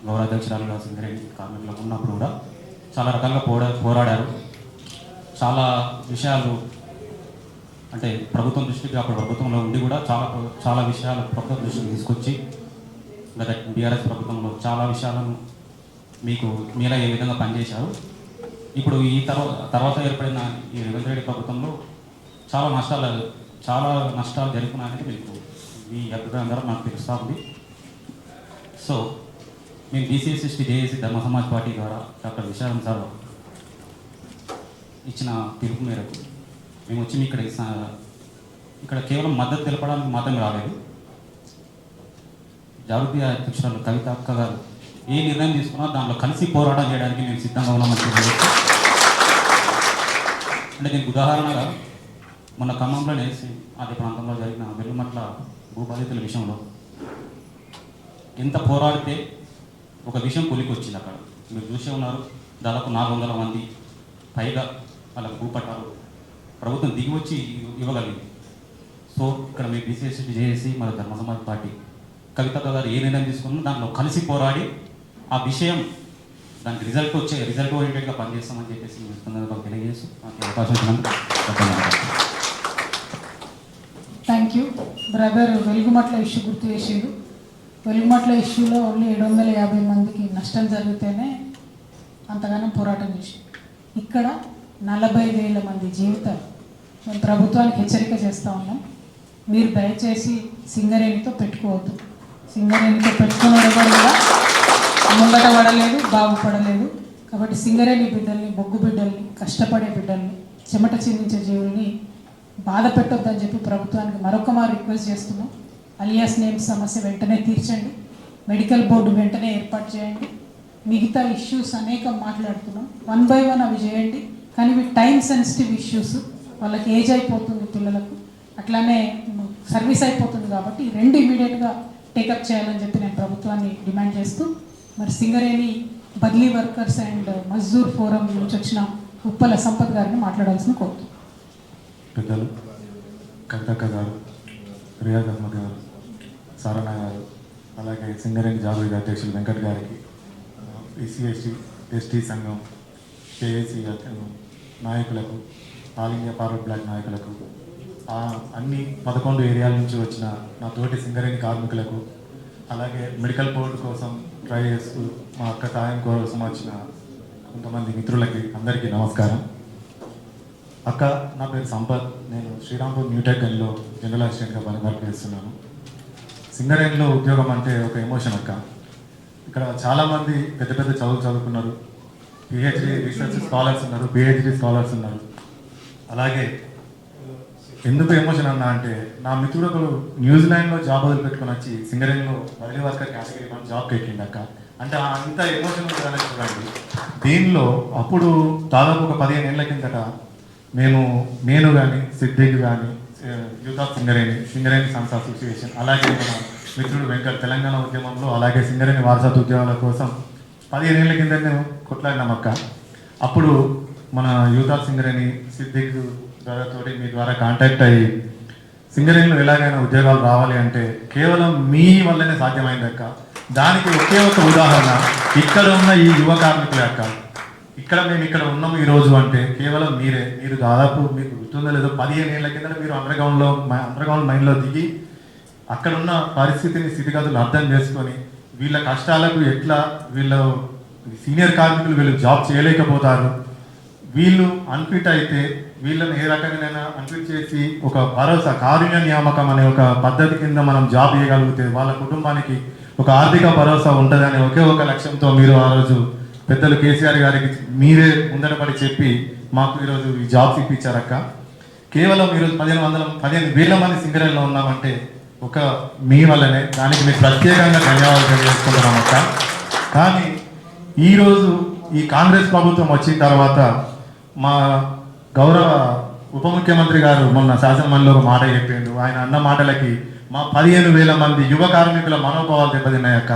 గౌరవ అధ్యక్షురాలుగా సింగరేణి కార్మికులకు ఉన్నప్పుడు కూడా చాలా రకాలుగా పోరాడారు. చాలా విషయాలు అంటే ప్రభుత్వం దృష్టికి అప్పుడు ప్రభుత్వంలో ఉండి కూడా చాలా విషయాలు ప్రభుత్వం దృష్టికి తీసుకొచ్చి గత బీఆర్ఎస్ ప్రభుత్వంలో చాలా విషయాలను మీలా ఏ విధంగా పనిచేశారు. ఇప్పుడు ఈ తర్వాత ఏర్పడిన ఈ రేవంత్ రెడ్డి ప్రభుత్వంలో చాలా నష్టాలు జరుగుతున్నాయని మీకు మీ అభిప్రాయం ద్వారా నాకు తెలుస్తూ ఉంది. సో మేము బీసీఎస్ఎస్టీ జేఏసీ ధర్మ సమాజ్ పార్టీ ద్వారా డాక్టర్ విశాలం సార్ ఇచ్చిన పిలుపు మేరకు మేము వచ్చి ఇక్కడ కేవలం మద్దతు తెలపడానికి మాత్రమే రాలేదు. జాగృతి అధ్యక్షురాలు కవిత అక్క గారు ఏ నిర్ణయం తీసుకున్నా దాంట్లో కలిసి పోరాటం చేయడానికి మేము సిద్ధంగా ఉన్నామని తెలియజేస్తాం. అంటే దీనికి ఉదాహరణగా మొన్న ఖమ్మంలో నేసి అదే ప్రాంతంలో జరిగిన వెల్లుమట్ల భూబాధితుల విషయంలో ఎంత పోరాడితే ఒక విషయం కొలికి వచ్చింది. అక్కడ మీరు చూసే ఉన్నారు, దాదాపు 400 మంది పైగా వాళ్ళకు భూపట్టాలు ప్రభుత్వం దిగి వచ్చి ఇవ్వగలిగింది. సో ఇక్కడ మీ బీసీఎస్టీ జేఏసీ మరియు ధర్మ సమాజ్ పార్టీ కవిత గారు ఏ నిర్ణయం తీసుకున్నా దాంట్లో కలిసి పోరాడి ఆ విషయం దానికి రిజల్ట్ ఓరియంటెడ్గా పనిచేస్తామని చెప్పేసి మీ సందర్భంగా తెలియజేసి నాకు అవకాశం ఇచ్చినందుకు thank you. Brother Velugumatla issue గుర్తు చేసేది. వెలుగుమట్ల ఇష్యూలో ఓన్లీ 750 మందికి నష్టం జరిగితేనే అంతగానో పోరాటం చేసి ఇక్కడ 40,000 మంది జీవితాలు. మేము ప్రభుత్వానికి హెచ్చరిక చేస్తూ ఉన్నాం, మీరు దయచేసి సింగరేణితో పెట్టుకోవద్దు. సింగరేణితో పెట్టుకున్న కూడా ముంగట పడలేదు, బాగుపడలేదు. కాబట్టి సింగరేణి బిడ్డల్ని, బొగ్గు బిడ్డల్ని, కష్టపడే బిడ్డల్ని, చెమట చిందించే జీవుల్ని బాధ పెట్టొద్దని చెప్పి ప్రభుత్వానికి మరొక మారు రిక్వెస్ట్ చేస్తున్నాం. అలియాస్ నేమ్స్ సమస్య వెంటనే తీర్చండి, మెడికల్ బోర్డు వెంటనే ఏర్పాటు చేయండి. మిగతా ఇష్యూస్ అనేకం మాట్లాడుతున్నాం, 1 by 1 అవి చేయండి. కానీ ఇవి టైం సెన్సిటివ్ ఇష్యూస్, వాళ్ళకి ఏజ్ అయిపోతుంది పిల్లలకు, అట్లానే సర్వీస్ అయిపోతుంది. కాబట్టి ఈ 2 ఇమీడియట్గా టేకప్ చేయాలని చెప్పి నేను ప్రభుత్వాన్ని డిమాండ్ చేస్తూ, మరి సింగరేణి బదిలీ వర్కర్స్ అండ్ మజ్దూర్ ఫోరం నుంచి వచ్చిన ఉప్పల సంపత్ గారిని మాట్లాడాల్సిన కోరుతున్నాను. పెద్దలు కవితక్క గారు, రియాజ్ అహ్మద్ గారు, సారణ గారు, అలాగే సింగరేణి జాగృతి అధ్యక్షులు వెంకట్ గారికి, ఎస్టీ సంఘం కేఏసీ నాయకులకు, ఆల్ ఇండియా ఫార్వర్డ్ బ్లాక్ నాయకులకు, అన్ని 11 ఏరియాల నుంచి వచ్చిన నా తోటి సింగరేణి కార్మికులకు, అలాగే మెడికల్ బోర్డు కోసం ట్రై చేస్తూ మా అక్క సాయం కోసం వచ్చిన కొంతమంది మిత్రులకి అందరికీ నమస్కారం. అక్క, నా పేరు సంపత్. నేను శ్రీరాంపూర్ న్యూటెక్ గన్లో జనరల్ అసిస్టెంట్గా వర్క్ చేస్తున్నాను. సింగరేణిలో ఉద్యోగం అంటే ఒక ఎమోషన్ అక్క. ఇక్కడ చాలామంది పెద్ద పెద్ద చదువుకున్నారు, పిహెచ్డి రీసెర్చ్ స్కాలర్స్ ఉన్నారు, పిహెచ్డి స్కాలర్స్ ఉన్నారు. అలాగే ఎందుకు ఎమోషన్ అన్నా అంటే, నా మిత్రుడు ఒకరు న్యూజిలాండ్లో జాబ్ వదిలిపెట్టుకుని వచ్చి సింగరేణిలో బదిలీ వర్కర్ కేటగిరీ మనం జాబ్కి ఎక్కింది అక్క. అంటే అంత ఎమోషన్ ఉంటుందని చూడండి. దీనిలో అప్పుడు దాదాపు ఒక 15 ఏళ్ల కిందట నేను కానీ, సిద్దిక్ కానీ, youth of Singareni Sons association, అలాగే మన మిత్రుడు వెంకట్ తెలంగాణ ఉద్యమంలో, అలాగే సింగరేణి వారసత్వ ఉద్యమాల కోసం 15 ఏళ్ల కింద నేను కొట్లాడినాం అక్క. అప్పుడు మన యూత్ ఆఫ్ సింగరేణి సిద్దిక్ తోటి మీ ద్వారా కాంటాక్ట్ అయ్యి సింగరేణిలో ఎలాగైనా ఉద్యోగాలు రావాలి అంటే కేవలం మీ వల్లనే సాధ్యమైంది అక్క. దానికి ఒకే ఒక ఉదాహరణ ఇక్కడ ఉన్న ఈ యువ కార్మికులే అక్క. మేము ఇక్కడ ఉన్నాము ఈరోజు అంటే కేవలం మీరు దాదాపు మీకు గుర్తుందో లేదో 15 ఏళ్ల కింద మీరు అండర్గ్రౌండ్ మైన్లో దిగి అక్కడ ఉన్న స్థితిగతులు అర్థం చేసుకొని వీళ్ళ కష్టాలకు ఎట్లా సీనియర్ కార్మికులు వీళ్ళు జాబ్ చేయలేకపోతారు, వీళ్ళు అన్ఫిట్ అయితే వీళ్ళని ఏ రకంగానైనా అన్ఫిట్ చేసి ఒక భరోసా, కారుణ్య నియామకం అనే ఒక పద్ధతి కింద మనం జాబ్ చేయగలిగితే వాళ్ళ కుటుంబానికి ఒక ఆర్థిక భరోసా ఉంటుందనే ఒకే ఒక లక్ష్యంతో మీరు ఆ రోజు పెద్దలు కేసీఆర్ గారికి మీరే ముందరపడి చెప్పి మాకు ఈరోజు ఈ జాబ్స్ ఇప్పించారక్క. కేవలం ఈరోజు 15,000 మంది సింగరేణిలో ఉన్నామంటే ఒక మీ వల్లనే. దానికి మీకు ప్రత్యేకంగా ధన్యవాదాలు తెలియజేసుకుంటున్నాం అక్క. కానీ ఈరోజు ఈ కాంగ్రెస్ ప్రభుత్వం వచ్చిన తర్వాత మా గౌరవ ఉప ముఖ్యమంత్రి గారు మొన్న శాసనమండలిలో ఒక మాట చెప్పిండు. ఆయన అన్న మాటలకి మా 15,000 మంది యువ కార్మికుల మనోభావాలు దెబ్బతిన్నాయక్క.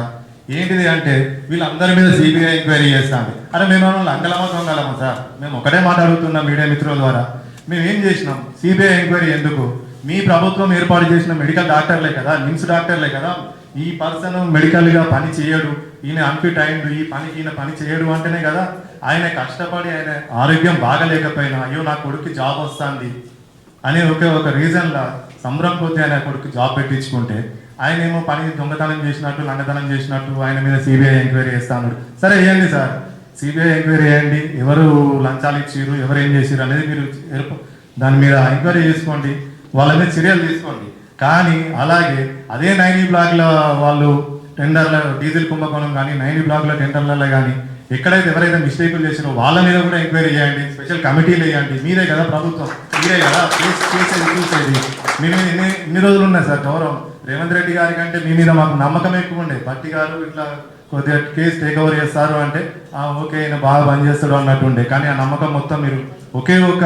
ఏంటిది అంటే వీళ్ళందరి మీద సిబిఐ ఎంక్వైరీ చేస్తాను. అరే మేము అంగలమా సార్, మేము ఒకటే మాట అడుగుతున్నాం మీడియా మిత్రుల ద్వారా. మేము ఏం చేసినాం? సిబిఐ ఎంక్వైరీ ఎందుకు? మీ ప్రభుత్వం ఏర్పాటు చేసిన మెడికల్ డాక్టర్లే కదా, నిమ్స్ డాక్టర్లే కదా, ఈ పర్సన్ మెడికల్గా పని చేయడు, ఈయన అన్ఫిట్ అయిండు, ఈయన పని చేయడు అంటేనే కదా ఆయన కష్టపడి ఆయన ఆరోగ్యం బాగలేకపోయినా అయ్యో నా కొడుకు జాబ్ వస్తుంది అని ఒక రీజన్లా సంబరం కొద్ది ఆయన కొడుకు జాబ్ పెట్టించుకుంటే ఆయన ఏమో పని దొంగతనం చేసినట్టు, లంగతనం చేసినట్టు ఆయన మీద సిబిఐ ఎంక్వైరీ చేస్తాను. సరే వేయండి సార్, సిబిఐ ఎంక్వైరీ చేయండి, ఎవరు లంచాలు ఇచ్చిర్రు, ఎవరు ఏం చేసిర్రు అనేది మీరు దాని మీద ఎంక్వైరీ చేసుకోండి, వాళ్ళ మీద చర్యలు తీసుకోండి. కానీ అలాగే అదే 90 బ్లాక్ల వాళ్ళు టెండర్ల డీజిల్ కుంభకోణం కానీ 90 బ్లాక్ల టెండర్లలో కానీ ఎక్కడైతే ఎవరైతే మిస్టేకులు చేసినో వాళ్ళ మీద కూడా ఎంక్వైరీ చేయండి, స్పెషల్ కమిటీలు వేయండి. మీరే కదా ప్రభుత్వం, మీరే కదా చేసేది చూసేది. మీ మీద ఎన్ని రోజులు ఉన్నాయి సార్ గౌరవం? రేవంత్ రెడ్డి గారి కంటే మీ మీద మాకు నమ్మకం ఎక్కువ ఉండే. భట్టి గారు ఇట్లా కొద్దిగా కేసు టేక్ ఓవర్ చేస్తారు అంటే ఓకే ఆయన బాగా పనిచేస్తాడు అన్నట్టు ఉండే. కానీ ఆ నమ్మకం మొత్తం మీరు ఒకే ఒక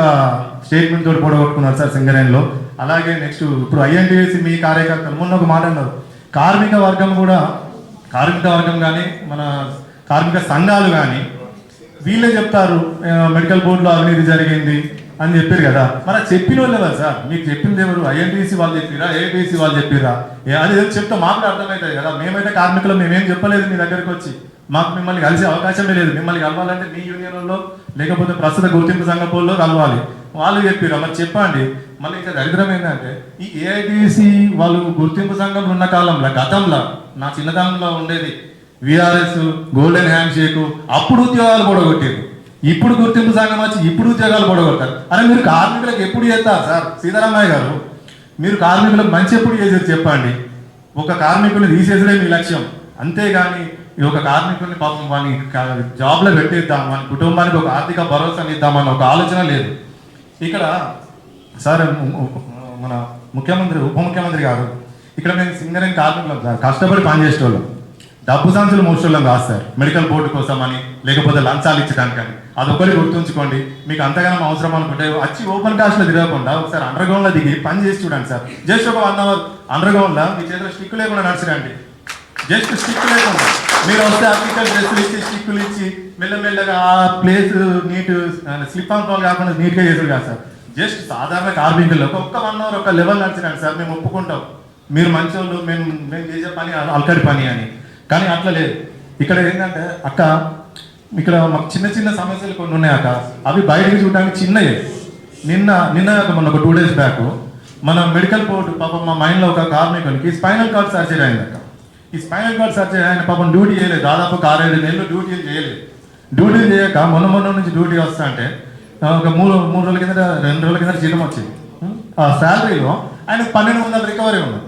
స్టేట్మెంట్ తోటి పొడగొట్టుకున్నారు సార్ సింగరేణిలో. అలాగే నెక్స్ట్ ఇప్పుడు ఐఎన్టీయూసీ మీ కార్యకర్తలు మొన్న ఒక మాట అన్నారు, కార్మిక వర్గం కానీ మన కార్మిక సంఘాలు కానీ వీళ్ళే చెప్తారు మెడికల్ బోర్డులో అవినీతి జరిగింది అని చెప్పారు కదా. మరి చెప్పిన వాళ్ళు కదా సార్, మీకు చెప్పింది ఎవరు? ఐఎన్టీసీ వాళ్ళు చెప్పిరా, ఏఐటీసీ వాళ్ళు చెప్పిరా? అది చెప్తే మాకు అర్థమవుతుంది కదా. మేమైతే కార్మికులు మేమేం చెప్పలేదు మీ దగ్గరికి వచ్చి, మాకు మిమ్మల్ని కలిసే అవకాశమే లేదు. మిమ్మల్ని కలవాలంటే మీ యూనియన్లో లేకపోతే ప్రస్తుత గుర్తింపు సంఘపోల్లో కలవాలి. వాళ్ళు చెప్పిరా, మరి చెప్పండి. మళ్ళీ ఇంకా దరిద్రం ఏంటంటే ఈ ఏఐటీసీ వాళ్ళు గుర్తింపు సంఘంలో ఉన్న కాలంలో గతంలో నా చిన్నతనంలో ఉండేది విఆర్ఎస్, గోల్డెన్ హ్యాండ్ షేక్, అప్పుడు ఉద్యోగాలు కూడా కొట్టారు. ఇప్పుడు గుర్తింపు సంఘం వచ్చి ఇప్పుడు ఉద్యోగాలు పొడగొడతారు. అరే మీరు కార్మికులకు ఎప్పుడు చేస్తారు సార్? సీతారామయ్య గారు, మీరు కార్మికులకు మంచి ఎప్పుడు చేసేది చెప్పండి. ఒక కార్మికుని తీసేసే మీ లక్ష్యం, అంతేగాని ఈ ఒక కార్మికుడిని పాపం వాని జాబ్లో పెట్టేద్దాం, మన కుటుంబానికి ఒక ఆర్థిక భరోసాని ఇద్దామని ఒక ఆలోచన లేదు. ఇక్కడ సార్ మన ముఖ్యమంత్రి ఉప ముఖ్యమంత్రి గారు, ఇక్కడ మేము సింగరేణి కార్మికులం సార్, కష్టపడి పనిచేసేవాళ్ళం, డబ్బు సంచులు మోసేవాళ్ళం కాదు సార్, మెడికల్ బోర్డు కోసం అని లేకపోతే లంచాలు ఇచ్చడానికని. అదొకటి గుర్తుంచుకోండి. మీకు అంతగానో అవసరం అనుకుంటే వచ్చి ఓపెన్ కాస్ట్లో తిరగకుండా ఒకసారి అండర్ గ్రౌండ్లో దిగి పని చేసి చూడండి సార్. జస్ట్ ఒక 1 అవర్ అండర్ గ్రౌండ్లో మీ చేతిలో స్టిక్ లేకుండా నడిచిరండి. జస్ట్ స్టిక్ లేకుండా మీరు వస్తే అఫీషియల్ డ్రెస్సులు ఇచ్చి స్టిక్కులు ఇచ్చి మెల్లమెల్లగా ఆ place neat slip on call కాకుండా నీట్గా చేసారు కాదు సార్. జస్ట్ సాధారణ కార్మికుల్లో ఒక్క 1 అవర్ ఒక లెవెల్ నడిచిరండి సార్, మేము ఒప్పుకుంటాం. మీరు మంచి వాళ్ళు, మేము చేసే పని అల్కడి పని అని. కానీ అట్లా లేదు. ఇక్కడ ఏంటంటే అక్క, ఇక్కడ మాకు చిన్న చిన్న సమస్యలు కొన్ని ఉన్నాయి అక్క, అవి బయటకు చూడడానికి చిన్నయే. నిన్న మొన్న ఒక 2 days బ్యాక్ మన మెడికల్ బోర్డు పాపం మా మైండ్లో ఒక కార్మికునికి స్పైనల్ కార్డ్ సర్జరీ అయింది అక్క. ఈ స్పైనల్ కార్డ్ సర్జరీ ఆయన పాపం డ్యూటీ చేయలేదు, దాదాపు 6-7 నెలలు డ్యూటీలు చేయలేదు. డ్యూటీలు చేయక మొన్న నుంచి డ్యూటీ వస్తా అంటే ఒక 3 రోజుల కింద 2 రోజుల కింద జీతం వచ్చింది. ఆ శాలరీలో ఆయన 1200 రికవరీ ఉంది.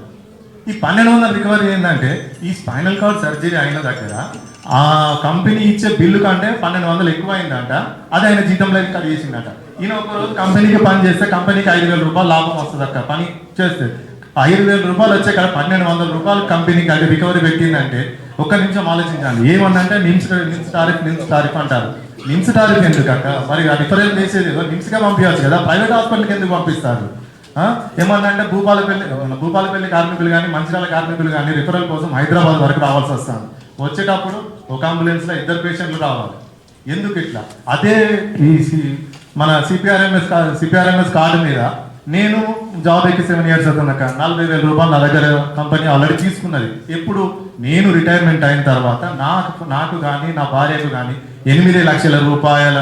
ఈ 1200 రికవరీ ఏంటంటే ఈ స్పైనల్ కార్డ్ సర్జరీ అయిన దగ్గర ఆ కంపెనీ ఇచ్చే బిల్లు కంటే 1200 ఎక్కువ అయిందంట. అది ఆయన జీతంలో కట్ చేసిందట. ఈయన ఒక రోజు కంపెనీకి పని చేస్తే కంపెనీకి 5000 రూపాయలు లాభం వస్తుంది అక్క. పని చేస్తే 5000 రూపాయలు వచ్చే కదా 1200 రూపాయలు కంపెనీకి అది రికవరీ పెట్టిందంటే ఒక్క నిమిషం ఆలోచించండి. ఏమన్నంటే నిమ్స్ టారిఫ్ అంటారు. నిమ్స్ టారిఫ్ ఎందుకు అక్క? మరి రిఫరెన్స్ చేసేది నిమ్స్గా పంపించవచ్చు కదా, ప్రైవేట్ హాస్పిటల్కి ఎందుకు పంపిస్తారు? ఏమన్నంటే భూపాలపల్లి కార్మికులు కానీ మంచిర్యాల కార్మికులు కానీ రిఫరల్ కోసం హైదరాబాద్ వరకు రావాల్సి వస్తుంది. వచ్చేటప్పుడు ఒక అంబులెన్స్లో 2 పేషెంట్లు రావాలి. ఎందుకు ఇట్లా? అదే ఈ మన సిపిఆర్ఎంఎస్ కార్డు మీద నేను జాబ్ ఎక్కి 7 years అవుతున్నాక 40,000 రూపాయలు నా దగ్గర కంపెనీ ఆల్రెడీ తీసుకున్నది. ఎప్పుడు నేను రిటైర్మెంట్ అయిన తర్వాత నాకు కానీ నా భార్యకు కానీ 8 లక్షల రూపాయల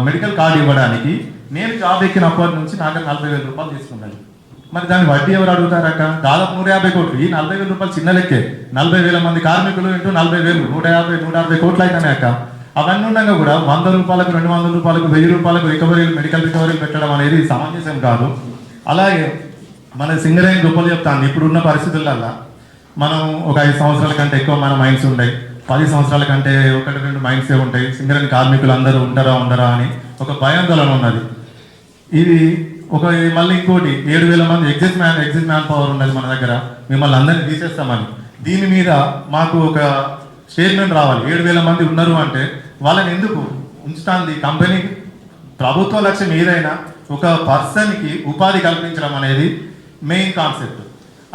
మెడికల్ కార్డు ఇవ్వడానికి నేను జాబ్ ఎక్కినప్పటి నుంచి నాకు 40,000 రూపాయలు తీసుకున్నాను. మరి దాని వడ్డీ ఎవరు అడుగుతారక్క? దాదాపు 150 కోట్లు. ఈ 40,000 రూపాయలు చిన్న లెక్కే. 40,000 మంది కార్మికులు ఇంటూ 40,000 150 కోట్లు అయితేనే అక్క. అవన్నీ ఉండగా కూడా 100 రూపాయలకు 200 రూపాయలకు 1000 రూపాయలకు రికవరీలు మెడికల్ రికవరీలు పెట్టడం అనేది సమంజసం కాదు. అలాగే మన సింగరేణి గొప్పలు చెప్తాను. ఇప్పుడున్న పరిస్థితులలో మనం ఒక 5 సంవత్సరాల కంటే ఎక్కువ మన మైండ్స్ ఉంటాయి, 10 సంవత్సరాల కంటే 1-2 మైండ్సే ఉంటాయి. సింగరేణి కార్మికులు అందరూ ఉంటారా ఉండరా అని ఒక భయాందోళన ఉన్నది. ఇది ఒక మళ్ళీ ఇంకోటి 7,000 మంది ఎగ్జిట్ మ్యాన్ పవర్ ఉన్నది మన దగ్గర, మిమ్మల్ని అందరినీ తీసేస్తామని. దీని మీద మాకు ఒక స్టేట్మెంట్ రావాలి. 7,000 మంది ఉన్నారు అంటే వాళ్ళని ఎందుకు ఉంచుతాంది కంపెనీ? ప్రభుత్వ లక్ష్యం ఏదైనా ఒక పర్సన్కి ఉపాధి కల్పించడం అనేది మెయిన్ కాన్సెప్ట్.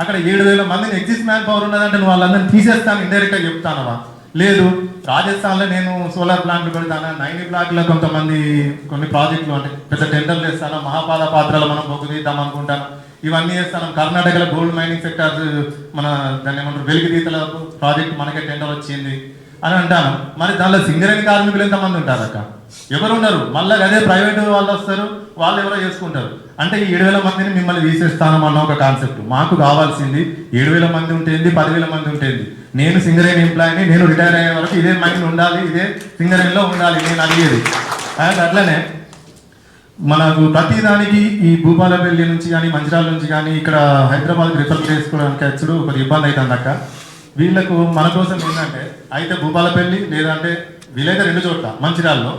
అక్కడ 7,000 మందిని ఎగ్జిట్ మ్యాన్ పవర్ ఉన్నదంటే నువ్వు వాళ్ళందరినీ తీసేస్తాను ఇండైరెక్ట్గా చెప్తానవా? లేదు, రాజస్థాన్లో నేను సోలార్ ప్లాంట్లు పెడతాను, 90 బ్లాక్లో కొంతమంది కొన్ని ప్రాజెక్టులు అంటే పెద్ద టెండర్లు వేస్తాను, మహాపాద పాత్రలు మనం బొగ్గు తీద్దాం అనుకుంటాను, ఇవన్నీ చేస్తాను. కర్ణాటకలో గోల్డ్ మైనింగ్ సెక్టర్ మన దాన్ని ఏమంటారు వెలికితీతల ప్రాజెక్ట్ మనకే టెండర్ వచ్చింది అని అంటాను. మరి దానిలో సింగరేణి కార్మికులు ఎంతమంది ఉంటారు అక్క? ఎవరు ఉన్నారు? మళ్ళీ అదే ప్రైవేట్ వాళ్ళు వస్తారు, వాళ్ళు ఎవరో చేసుకుంటారు. అంటే ఈ 7,000 మందిని మిమ్మల్ని తీసేస్తాను అన్న ఒక కాన్సెప్ట్. మాకు కావాల్సింది 7,000 మంది ఉంటుంది, 10,000 మంది ఉంటుంది. నేను సింగరేణి ఎంప్లాయీని, నేను రిటైర్ అయ్యే వరకు ఇదే మైండ్ ఉండాలి, ఇదే సింగరేణిలో ఉండాలి నేను అడిగేది. అండ్ అట్లనే మనకు ప్రతిదానికి ఈ భూపాలపల్లి నుంచి కానీ మంచిర్యాల నుంచి కానీ ఇక్కడ హైదరాబాద్కి రిఫర్ చేసుకోవడానికి వచ్చుడు ఒక ఇబ్బంది అవుతుంది అక్క. వీళ్ళకు మన కోసం ఏంటంటే అయితే భూపాలపల్లి లేదంటే వీలైతే 2 చోట్ల మంచిర్యాలలో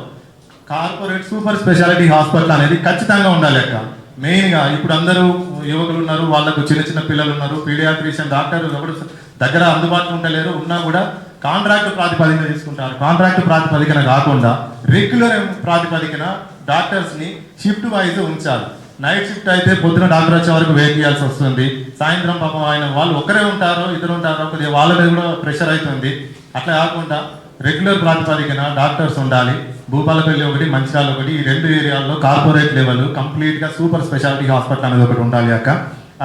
కార్పొరేట్ సూపర్ స్పెషాలిటీ హాస్పిటల్ అనేది ఖచ్చితంగా ఉండాలి అక్క. మెయిన్గా ఇప్పుడు అందరూ యువకులు ఉన్నారు, వాళ్ళకు చిన్న పిల్లలు ఉన్నారు, పీడియాట్రిషియన్ డాక్టర్ ఎవరు దగ్గర అందుబాటులో ఉండలేరు, ఉన్నా కూడా కాంట్రాక్ట్ ప్రాతిపదికన తీసుకుంటారు. కాంట్రాక్ట్ ప్రాతిపదికన కాకుండా రెగ్యులర్ ప్రాతిపదికన డాక్టర్స్ని షిఫ్ట్ వైజ్ ఉంచాలి. నైట్ షిఫ్ట్ అయితే పొద్దున డాక్టర్ వచ్చే వరకు వెయిట్ చేయాల్సి వస్తుంది. సాయంత్రం పాపం ఆయన వాళ్ళు ఒకరే ఉంటారో 2 ఉంటారో కొద్దిగా వాళ్ళ మీద కూడా ప్రెషర్ అవుతుంది. అట్లా కాకుండా రెగ్యులర్ ప్రాతిపదికన డాక్టర్స్ ఉండాలి. భూపాలపల్లి ఒకటి, మంచిర్యాల ఒకటి, ఈ 2 ఏరియాల్లో కార్పొరేట్ లెవెల్ కంప్లీట్గా సూపర్ స్పెషాలిటీ హాస్పిటల్ అనేది ఒకటి ఉండాలి అక్క.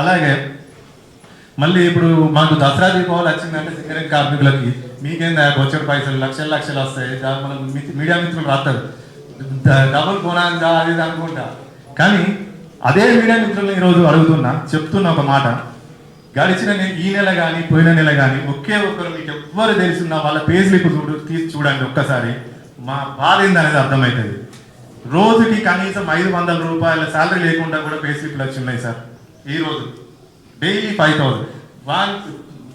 అలాగే మళ్ళీ ఇప్పుడు మాకు దసరా దీపావళి వచ్చిందంటే సింగరేణి కార్మికులకి మీకేందా వచ్చే పైసలు లక్షలు వస్తాయి, మనం మీడియా మిత్రులు రాస్తారు డబుల్ కొనాందా అది అనుకుంటా. కానీ అదే మీడియా మిత్రులను ఈరోజు చెప్తున్న ఒక మాట, గడిచిన ఈ నెల కానీ పోయిన నెల కానీ ఒకే ఒక్కరు మీకు ఎవ్వరు తెలుసున్నా వాళ్ళ పేజ్లు ఇప్పుడు తీసి చూడండి ఒక్కసారి. మా బాధ ఏందనేది అర్థమవుతుంది. రోజుకి కనీసం 500 రూపాయల శాలరీ లేకుండా కూడా పే స్లిప్లు వచ్చి ఉన్నాయి సార్. ఈరోజు డైలీ 5000 వన్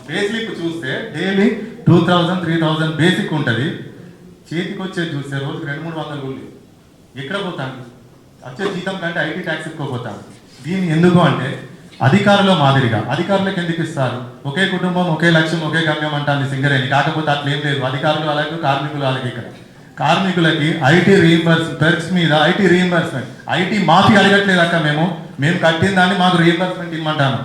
పే స్లిప్ చూస్తే డైలీ 2000 3000 బేసిక్ ఉంటుంది. చేతికి వచ్చేది చూస్తే రోజు 200-300 కూలి ఎక్కడ పోతాను? వచ్చే జీతం కంటే ఐటీ ట్యాక్స్ ఎక్కువ పోతాను. దీన్ని ఎందుకు అంటే అధికారుల మాదిరిగా అధికారులకు ఎందుకు ఇస్తారు? ఒకే కుటుంబం ఒకే లక్ష్యం ఒకే గమ్యం అంటాను సింగరేణి. కాకపోతే అట్లా ఏం లేదు. అధికారులు అలాగే కార్మికులు అలాగే. ఇక్కడ కార్మికులకి ఐటీ పెర్క్స్ మీద ఐటీ రీయింబర్స్మెంట్, ఐటీ మాఫీ అడగట్లేదు అక్క. మేము కట్టిన దాన్ని మాకు రీయింబర్స్మెంట్ ఇమ్మంటాను.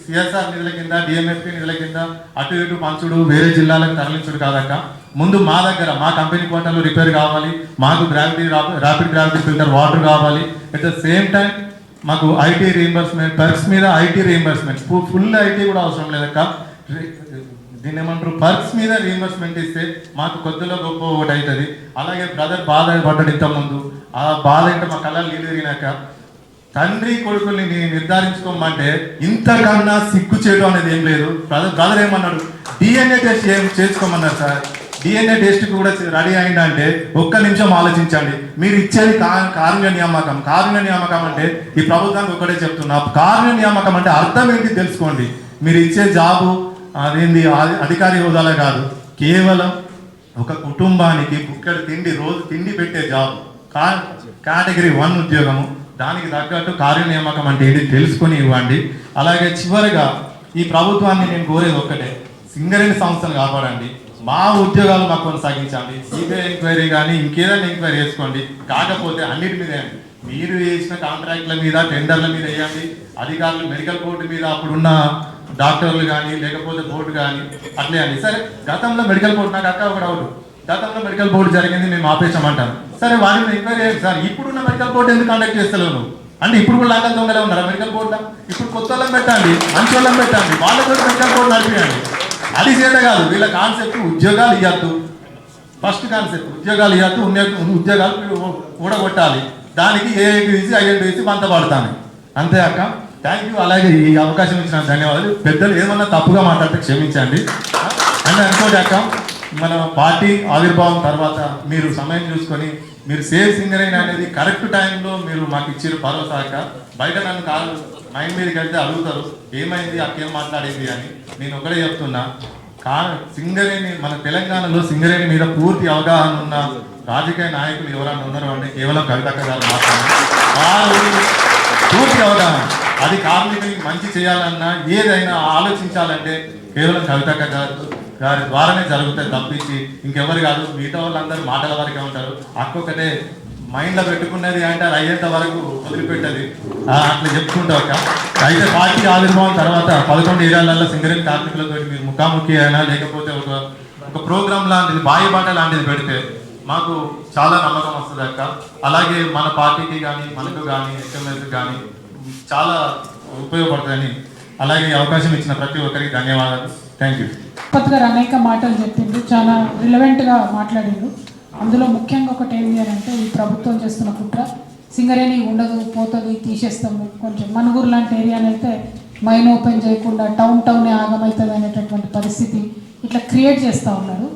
సిఎస్ఆర్ నిధుల కింద డిఎంఎఫ్పి నిధుల కింద అటు ఇటు పంచుడు వేరే జిల్లాలకు తరలించుడు కాదక్క. ముందు మా దగ్గర మా కంపెనీ క్వార్టర్లో రిపేర్ కావాలి, మాకు ర్యాపిడ్ గ్రావిటీ ఫిల్టర్ వాటర్ కావాలి. అట్ ద సేమ్ టైం మాకు ఐటీ రీయింబర్స్మెంట్, పర్క్స్ మీద ఐటీ రీయింబర్స్మెంట్, ఫుల్ ఐటీ కూడా అవసరం లేదక్క. దీన్ని ఏమంటారు, పర్క్స్ మీద రీయింబర్స్మెంట్ ఇస్తే మాకు కొద్దిలో గొప్ప ఒకటి అవుతుంది. అలాగే బ్రదర్ బాధ పడ్డాడు ఇంతకుముందు. ఆ బాధ అంటే మా కళ్ళ నీళ్ళు తిరిగినాక తండ్రి కొడుకుల్ని నిర్ధారించుకోమంటే ఇంతకన్నా సిగ్గు చేయడం అనేది ఏం లేదు. బ్రదర్ ఏమన్నాడు, డిఎన్ఏ టెస్ట్ చేసుకోమన్నారు సార్. డిఎన్ఏ టెస్ట్ కూడా రెడీ అయిందంటే ఒక్క నిమిషం ఆలోచించండి. మీరు ఇచ్చేది కారుణ్య నియామకం. కారుణ్య నియామకం అంటే ఈ ప్రభుత్వానికి ఒకటే చెప్తున్నా, కారుణ్య నియామకం అంటే అర్థం ఏంటి తెలుసుకోండి. మీరు ఇచ్చే జాబు అదేంది అధికారి హోదాలో కాదు, కేవలం ఒక కుటుంబానికి బుక్కడి తిండి రోజు తిండి పెట్టే జాబ్, కేటగిరీ 1 ఉద్యోగము. దానికి తగ్గట్టు కార్య నియామకం అంటే ఏంటి తెలుసుకొని ఇవ్వండి. అలాగే చివరిగా ఈ ప్రభుత్వాన్ని నేను కోరేది ఒక్కటే, సింగరేణి సంస్థను కాపాడండి. మా ఉద్యోగాలు మాకు కొనసాగించండి. సిబిఐ ఎంక్వైరీ కానీ ఇంకేదైనా ఎంక్వైరీ చేసుకోండి. కాకపోతే అన్నిటి మీద మీరు వేసిన కాంట్రాక్ట్ల మీద టెండర్ల మీద వేయండి. అధికారులు మెడికల్ బోర్డు మీద అప్పుడున్న డాక్టర్లు కానీ లేకపోతే బోర్డు కానీ అట్లే అండి. సరే గతంలో మెడికల్ బోర్డు, నాకు అక్క ఒక డౌట్, గతంలో మెడికల్ బోర్డు జరిగింది మేము ఆపేసామంటాను. సరే వారిని ఎంక్వైరీ చేయండి సార్. ఇప్పుడున్న మెడికల్ బోర్డు ఎందుకు కండక్ట్ చేస్తలేవు? అంటే ఇప్పుడు కూడా లాగా దొంగలే ఉన్నారా మెడికల్ బోర్డులో? ఇప్పుడు కొత్త వాళ్ళని పెట్టండి, మంచి వాళ్ళని పెట్టండి, వాళ్ళతో మెడికల్ బోర్డు నడిపియండి. అది చేత కాదు. వీళ్ళ కాన్సెప్ట్ ఉద్యోగాలు ఇవ్వద్దు. ఫస్ట్ కాన్సెప్ట్ ఉద్యోగాలు ఇవ్వద్దు, ఉద్యోగాలు ఊడగొట్టాలి. దానికి ఐడెంటిటీ వంత పడతాను. అంతే అక్క. Thank you. అలాగే ఈ అవకాశం ఇచ్చిన ధన్యవాదాలు. పెద్దలు ఏమన్నా తప్పుగా మాట్లాడితే క్షమించండి. అంటే అనుకోండి అక్క, మన పార్టీ ఆవిర్భావం తర్వాత మీరు సమయం చూసుకొని మీరు సేవ్ సింగరేణి అనేది కరెక్ట్ టైంలో మీరు మాకు ఇచ్చారు భరోసా అక్క. బయట నన్ను కాదు మైండ్ మీదకి వెళ్తే అడుగుతారు ఏమైంది అక్కేం మాట్లాడేది అని. నేను ఒకటే చెప్తున్నా, సింగరేణి మన తెలంగాణలో సింగరేణి మీద పూర్తి అవగాహన ఉన్న రాజకీయ నాయకులు ఎవరైనా ఉన్నారో అంటే కేవలం కవితక్క గారు మాత్రమే. పూర్తి అవగాహన, అది కార్మికులకి మంచి చేయాలన్నా ఏదైనా ఆలోచించాలంటే కేవలం కవితక్క గారి ద్వారానే జరుగుతాయి తప్పించి ఇంకెవరు కాదు. మిగతా వాళ్ళందరూ మాటల వరకే ఉంటారు. అక్కొక్కటే మైండ్లో పెట్టుకున్నది అంటే అది అయ్యేంత వరకు వదిలిపెట్టది. అట్లా చెప్పుకుంటా ఒక. అయితే పార్టీ ఆవిర్భావం తర్వాత 11 ఏరియాలలో సింగరేణి కార్మికులతో మీరు ముఖాముఖి అయినా లేకపోతే ఒక ప్రోగ్రామ్ లాంటిది బాట లాంటిది పెడితే మాకు చాలా నమ్మకం వస్తుంది అక్క. అలాగే మన పార్టీకి కానీ మనకు కానీ ఎస్ఎంఎస్ కానీ చాలా ఉపయోగపడుతుందని. అలాగే అవకాశం ఇచ్చిన ప్రతి ఒక్కరికి ధన్యవాదాలు. Thank you. తిరుపతి గారు అనేక మాటలు చెప్పిండు, చాలా రిలవెంట్గా మాట్లాడిండు. అందులో ముఖ్యంగా ఒకటి ఏంటి అని అంటే ఈ ప్రభుత్వం చేస్తున్న కుట్ర, సింగరేణి ఉండదు పోతుంది తీసేస్తాము, కొంచెం మనుగురు లాంటి ఏరియాని అయితే మైన్ ఓపెన్ చేయకుండా టౌనే ఆగమవుతుంది అనేటటువంటి పరిస్థితి ఇట్లా క్రియేట్ చేస్తూ ఉన్నారు.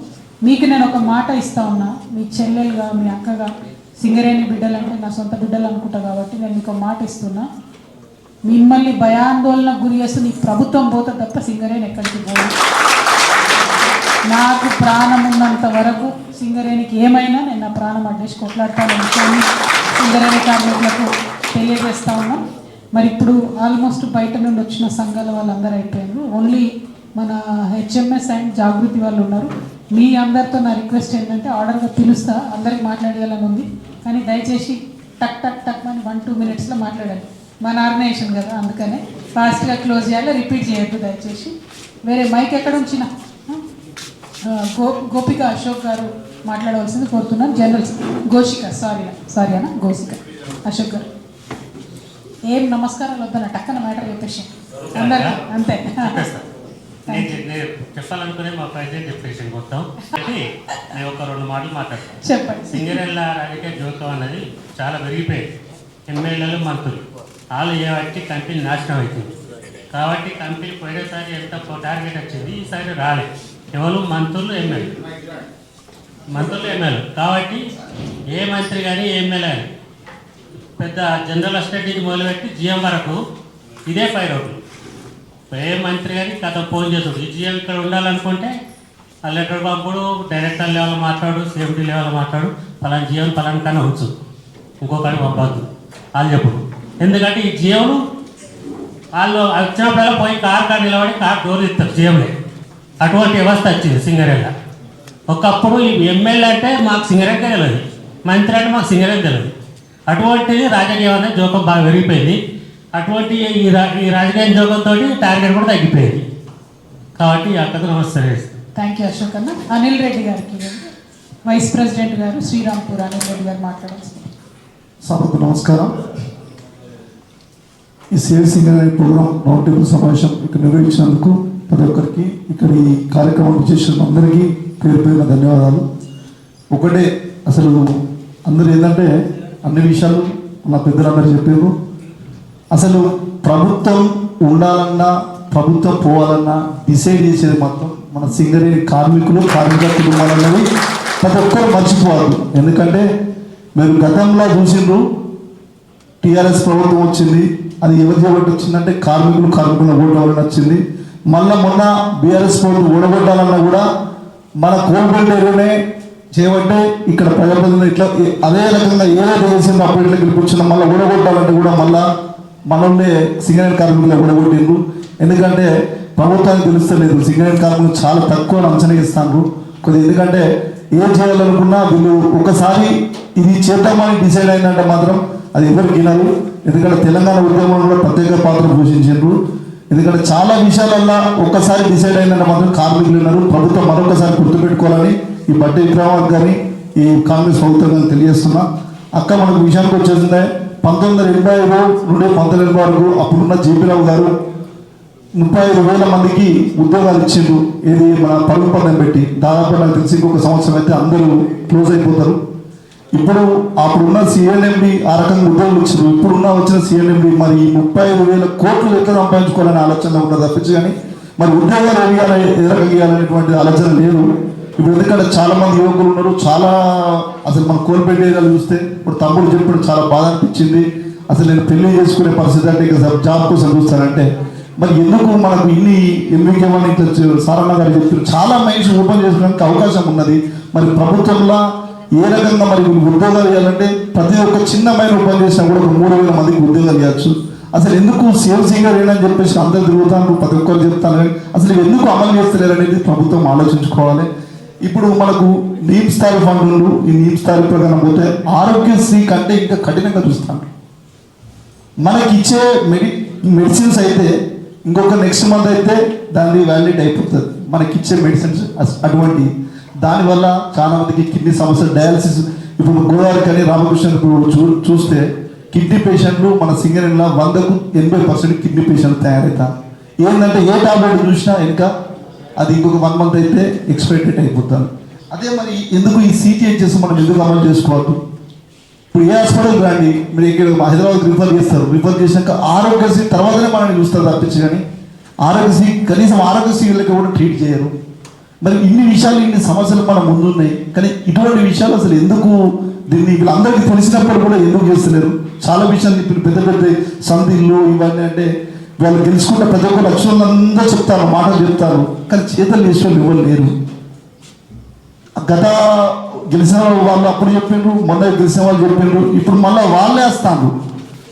మీకు నేను ఒక మాట ఇస్తా ఉన్నా, మీ చెల్లెలుగా మీ అక్కగా, సింగరేణి బిడ్డలు అంటే నా సొంత బిడ్డలు అనుకుంటా కాబట్టి నేను మీకు మాట ఇస్తున్నా, మిమ్మల్ని భయాందోళనకు గురి చేస్తుంది ఈ ప్రభుత్వం పోతే తప్ప సింగరేణి ఎక్కడికి పోదు. నాకు ప్రాణం ఉన్నంత వరకు సింగరేణికి ఏమైనా నేను నా ప్రాణం అడ్డేసి కొట్లాడతాను విషయాన్ని సింగరేణి కార్మికులకు తెలియజేస్తా ఉన్నాం. మరి ఇప్పుడు ఆల్మోస్ట్ బయట నుండి వచ్చిన సంఘాల వాళ్ళందరూ అయిపోయారు. ఓన్లీ మన హెచ్ఎంఎస్ అండ్ జాగృతి వాళ్ళు ఉన్నారు. మీ అందరితో నా రిక్వెస్ట్ ఏంటంటే ఆర్డర్గా పిలుస్తా, అందరికి మాట్లాడేయాలని ఉంది, కానీ దయచేసి టక్ టక్ టక్ అని 1-2 మినిట్స్లో మాట్లాడాలి. మన ఆర్గనైజేషన్ కదా, అందుకనే ఫాస్ట్గా క్లోజ్ చేయాలి, రిపీట్ చేయొద్దు దయచేసి. వేరే మైక్ ఎక్కడ ఉంచిన గోపిక అశోక్ గారు మాట్లాడవలసింది కోరుతున్నాను. జనరల్ గోషిక సారీ అన్న గోషిక అశోక్ గారు. ఏం నమస్కారాలు వద్దన్న టక్కన మ్యాటర్ చెప్పేసి అందరికీ అంతే. నేను చెప్పాలనుకునే మా ప్రెసిడెంట్ చెప్పేసి మొత్తం నేను ఒక 2 మాటలు మాట్లాడతాను. చెప్పండి. సింగరేళ్ళ రాజకీయ జోకం అన్నది చాలా పెరిగిపోయింది. ఎమ్మెల్యేలు మంత్రులు వాళ్ళు చేయబట్టి కంపెనీ నాశనం అవుతుంది. కాబట్టి కంపెనీ పోయినసారి ఎంత టార్గెట్ వచ్చింది, ఈసారి రాలేదు. కేవలం మంత్రులు ఎమ్మెల్యే మంత్రులు ఎమ్మెల్యే కాబట్టి ఏ మంత్రి కానీ ఏ ఎమ్మెల్యే కానీ పెద్ద జనరల్ అసిస్టెంట్ నుంచి మొదలుపెట్టి జిఎం వరకు ఇదే 5 రోడ్లు. ఏ మంత్రి కానీ కథ ఫోన్ చేస్తాడు ఈ జిఎం ఇక్కడ ఉండాలనుకుంటే ఆ లెటర్ పంపుడు, డైరెక్టర్ లెవెల్ మాట్లాడు, సేఫ్టీ లెవెల్ మాట్లాడు, పలానా జిఎం పలానా కానీ ఉంచు, ఇంకొకటి పంపద్దు వాళ్ళు చెప్పుడు. ఎందుకంటే ఈ జిఎంలు వాళ్ళు వచ్చినప్పుడల్లా పోయి కార్ నిలబడి కార్ డోర్ ఇస్తారు జిఎంలే. అటువంటి వ్యవస్థ వచ్చింది సింగరేళ్ళ. ఒకప్పుడు ఈ ఎమ్మెల్యే అంటే మాకు సింగరేణికే తెలియదు, మంత్రి అంటే మాకు సింగరేణి తెలియదు. అటువంటిది రాజకీయం అనేది జోకం బాగా పెరిగిపోయింది. అటువంటి ఈ రాజకీయ జోకంతో టార్గెట్ కూడా తగ్గిపోయింది. కాబట్టి అక్కడికి నమస్తే. థ్యాంక్ యూ అశోక్ అన్న. అనిల్ రెడ్డి గారికి వైస్ ప్రెసిడెంట్ గారు శ్రీరాంపూర్ అనిల్ రెడ్డి గారు మాట్లాడాల్సింది. సభకు నమస్కారం. ఈ సేవ్ సింగర్ అనే ప్రోగ్రాం రౌండ్ టేబుల్ సమావేశం ఇక్కడ నిర్వహించినందుకు ప్రతి ఒక్కరికి, ఇక్కడ ఈ కార్యక్రమం చేసిన అందరికీ పేరు పేరున ధన్యవాదాలు. ఒకటే అసలు అందరూ ఏంటంటే అన్ని విషయాలు నా పెద్దలందరూ చెప్పారు. అసలు ప్రభుత్వం ఉండాలన్నా ప్రభుత్వం పోవాలన్నా డిసైడ్ చేసేది మొత్తం మన సింగరేణి కార్మికులు, కార్మిక కుటుంబాలన్నది ప్రతి ఒక్కరు మర్చిపోవాలి. ఎందుకంటే మీరు గతంలో చూసిండ్రు టీఆర్ఎస్ ప్రభుత్వం వచ్చింది, అది ఎవరి చేయబట్టి వచ్చిందంటే కార్మికుల ఓటు వలన వచ్చింది. మళ్ళీ మొన్న బీఆర్ఎస్ ప్రభుత్వం ఓడగొట్టాలన్నా కూడా మన కోల్బెల్ట్ ఏరియానే చేయబట్టే ఇక్కడ ప్రజాప్రతినిధులు ఇట్లా అదే రకంగా ఏదైతే చేసిందో అప్పుడు ఇట్లా గెలిపించిన మళ్ళీ ఓడగొట్టాలంటే కూడా మళ్ళీ మనల్ని సింగరేణి కార్మికులు ఓడగొట్టిండ్రు. ఎందుకంటే ప్రభుత్వానికి తెలుస్తలేదు సింగరేణి కార్మికులు చాలా తక్కువ అంచనా ఇస్తాను కొద్దిగా. ఎందుకంటే ఏం చేయాలనుకున్నా వీళ్ళు ఒకసారి ఇది చేద్దామని డిసైడ్ అయిందంటే మాత్రం అది ఎవరికి వినరు. ఎందుకంటే తెలంగాణ ఉద్యమంలో కూడా ప్రత్యేక పాత్ర పోషించారు. ఎందుకంటే చాలా విషయాలల్లో ఒక్కసారి డిసైడ్ అయిందంటే మాత్రం కార్మికులు ఉన్నారు. ప్రభుత్వం మరొకసారి గుర్తుపెట్టుకోవాలని ఈ బట్టి విక్రమార్క గారిని ఈ కాంగ్రెస్ ప్రభుత్వం తెలియజేస్తున్నా. అక్క మనకు విషయానికి వచ్చేసిందే 1985 నుండి 1980 వరకు అప్పుడున్న జేపీరావు గారు 35,000 మందికి ఉద్యోగాలు ఇచ్చిండ్రు. ఇది మన పరుగు పందెం పెట్టి. దాదాపు నాకు తెలిసి ఇంకొక సంవత్సరం అయితే అందరూ క్లోజ్ అయిపోతారు. ఇప్పుడు అప్పుడున్న సిఎల్ఎండి ఆ రకంగా ఉద్యోగులు ఇచ్చారు. ఇప్పుడున్న వచ్చిన సిఎల్ఎండి మరి ఈ 35,000 కోట్లు ఎట్లా సంపాదించుకోవాలనే ఆలోచన ఉంటుంది తప్పించి కానీ మరి ఉద్యోగాలు ఏ రకంగా ఇవ్వాలనేటువంటి ఆలోచన లేదు. ఇప్పుడు ఎందుకంటే చాలా మంది యువకులు ఉన్నారు. చాలా అసలు మన కోల్పేట ఏరియాలు చూస్తే ఇప్పుడు తమ్ముడు చెప్పడం చాలా బాధ అనిపించింది. అసలు నేను పెళ్లి చేసుకునే పరిస్థితి అంటే ఇక జాబ్ కోసం చూస్తానంటే మరి ఎందుకు మనకు ఇన్ని ఎంబీకేమని ఇట్లా సారన్న గారు చెప్తున్నారు. చాలా మైండ్స్ ఓపెన్ చేసుకోవడానికి అవకాశం ఉన్నది. మరి ప్రభుత్వంలో ఏ రకంగా మరి ఉద్యోగాలు ఇవ్వాలంటే ప్రతి ఒక్క చిన్నమైన ఓపెన్ చేసినా కూడా ఒక 3,000 మందికి ఉద్యోగాలు ఇవ్వచ్చు. అసలు ఎందుకు సేవ్ సింగర్ ఏనని చెప్పేసి అందరు తిరుగుతాను, ప్రతి ఒక్కరు చెప్తాను కానీ అసలు ఎందుకు అమలు చేస్తలేరు అనేది ప్రభుత్వం ఆలోచించుకోవాలి. ఇప్పుడు మనకు నీమ్ స్థాయి ఫండ్లు ఈ నీమ్ స్థాయి ప్రకారం పోతే ఆరోగ్యశ్రీ కంటే ఇంకా కఠినంగా చూస్తాను. మనకి ఇచ్చే మెడిసిన్స్ అయితే ఇంకొక నెక్స్ట్ మంత్ అయితే దాన్ని వ్యాలిడ్ అయిపోతుంది మనకి ఇచ్చే మెడిసిన్స్. అటువంటి దానివల్ల చాలా మందికి కిడ్నీ సమస్యలు, డయాలసిస్. ఇప్పుడు గోదావరి కానీ రామకృష్ణ చూస్తే కిడ్నీ పేషెంట్లు మన సింగరేణిలో 100కు 80% కిడ్నీ పేషెంట్లు తయారవుతారు. ఏంటంటే ఏ టాబ్లెట్ చూసినా ఇంకా అది ఇంకొక 1 మంత్ అయితే ఎక్స్పైరీ డేట్ అయిపోతారు. అదే మరి ఎందుకు ఈ సిటిహెచ్ఎస్ మనం ఎందుకు అమలు చేసుకోవద్దు? ఇప్పుడు ఏ హాస్పిటల్ రాండి, మీరు ఇక్కడ హైదరాబాద్ రిఫర్ చేస్తారు. రిఫర్ చేసినాక ఆరోగ్యశ్రీ తర్వాతనే మనల్ని చూస్తారు తప్పించి కానీ ఆరోగ్యశ్రీ కనీసం ఆరోగ్యశ్రీ వీళ్ళకి కూడా ట్రీట్ చేయరు. మరి ఇన్ని విషయాలు ఇన్ని సమస్యలు మన ముందున్నాయి కానీ ఇటువంటి విషయాలు అసలు ఎందుకు దీన్ని వీళ్ళందరికీ తెలిసినప్పుడు కూడా ఎందుకు చేస్తలేరు? చాలా విషయాలు ఇప్పుడు పెద్ద పెద్ద సంధిళ్ళు ఇవన్నీ అంటే వాళ్ళు తెలుసుకుంటే ప్రతి ఒక్క లక్షణాలు అందరూ చెప్తారు, మాటలు చెప్తారు కానీ చేతలు చేసే వాళ్ళు ఎవరు లేరు. గత గెలిచిన వాళ్ళు అప్పుడు చెప్పిండ్రు, మొన్న గెలిచిన వాళ్ళు చెప్పిండ్రు, ఇప్పుడు మళ్ళీ వాళ్ళే వస్తాను.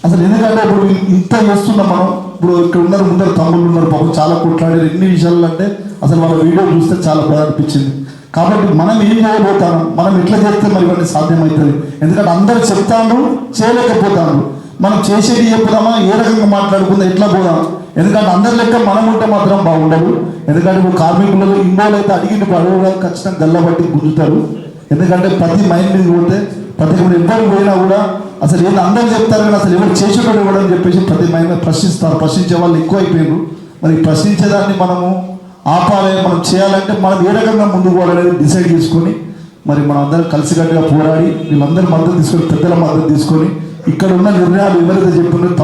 అసలు ఎందుకంటే ఇప్పుడు ఇంత చేస్తున్నాం మనం. ఇప్పుడు ఇక్కడ ఉన్నారు, ముందర తమ్ముళ్ళు ఉన్నారు, పాపం చాలా కొట్లాడారు ఎన్ని విషయాలు అంటే అసలు వాళ్ళ వీడియో చూస్తే చాలా బాధ అనిపించింది. కాబట్టి మనం ఏం చేయబోతాను, మనం ఎట్లా చేస్తే మరి ఇవన్నీ సాధ్యమవుతుంది? ఎందుకంటే అందరూ చెప్తాను, చేయలేకపోతాను. మనం చేసేది చెప్పుదామా, ఏ రకంగా మాట్లాడుకుందా, ఎట్లా పోదాం? ఎందుకంటే అందరి లెక్క మనం ఉంటే మాత్రం బాగుండదు. ఎందుకంటే ఇప్పుడు కార్మికులలో ఇన్వాల్వ్ అయితే అడిగిన అడుగుగా ఖచ్చితంగా గల్లబట్టి గుంజుతారు. ఎందుకంటే ప్రతి మైండ్ మీద పోతే ప్రతి ఇప్పుడు ఎవరు పోయినా కూడా అసలు ఏంటి అందరూ చెప్తారు కానీ అసలు ఎవరు చేసేటోడు ఇవ్వడం చెప్పేసి ప్రతి మైండ్ మీద ప్రశ్నిస్తారు. ప్రశ్నించే వాళ్ళు ఎక్కువైపోయారు. మరి ప్రశ్నించేదాన్ని మనము ఆపాలి, మనం చేయాలంటే మనం ఏ రకంగా ముందుకు పోవాలనేది డిసైడ్ చేసుకొని మరి మనం అందరం కలిసికట్టుగా పోరాడి వీళ్ళందరూ మద్దతు తీసుకొని, పెద్దల మద్దతు తీసుకొని ఇక్కడ ఉన్న నిర్ణయాలు ఎవరైతే చెప్పినారో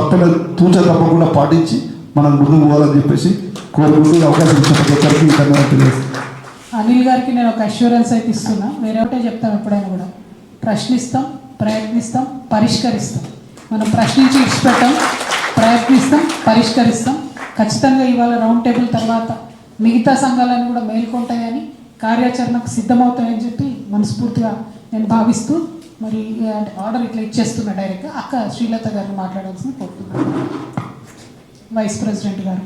తప్పకుండా పాటించి మనం ముందుకు పోవాలని చెప్పేసి కోరుకుంటూ అవకాశం ఇచ్చిన ప్రతి ఒక్కరికి ధన్యవాదాలు తెలియజేస్తాను. అనిల్ గారికి నేను ఒక అష్యూరెన్స్ అయితే ఇస్తున్నా, వేరే ఒకటే చెప్తాం ఎప్పుడైనా కూడా, ప్రశ్నిస్తాం, ప్రయత్నిస్తాం, పరిష్కరిస్తాం. మనం ప్రశ్నించి ఇచ్చిపెట్టాం, ప్రయత్నిస్తాం, పరిష్కరిస్తాం. ఖచ్చితంగా ఇవాళ రౌండ్ టేబుల్ తర్వాత మిగతా సంఘాలను కూడా మేల్కొంటాయని, కార్యాచరణకు సిద్ధమవుతాయని చెప్పి మనస్ఫూర్తిగా నేను భావిస్తూ మరి ఆర్డర్ ఇట్లా ఇచ్చేస్తున్నా డైరెక్ట్గా. అక్క శ్రీలత గారిని మాట్లాడాల్సింది కోరుతున్నాను, వైస్ ప్రెసిడెంట్ గారు.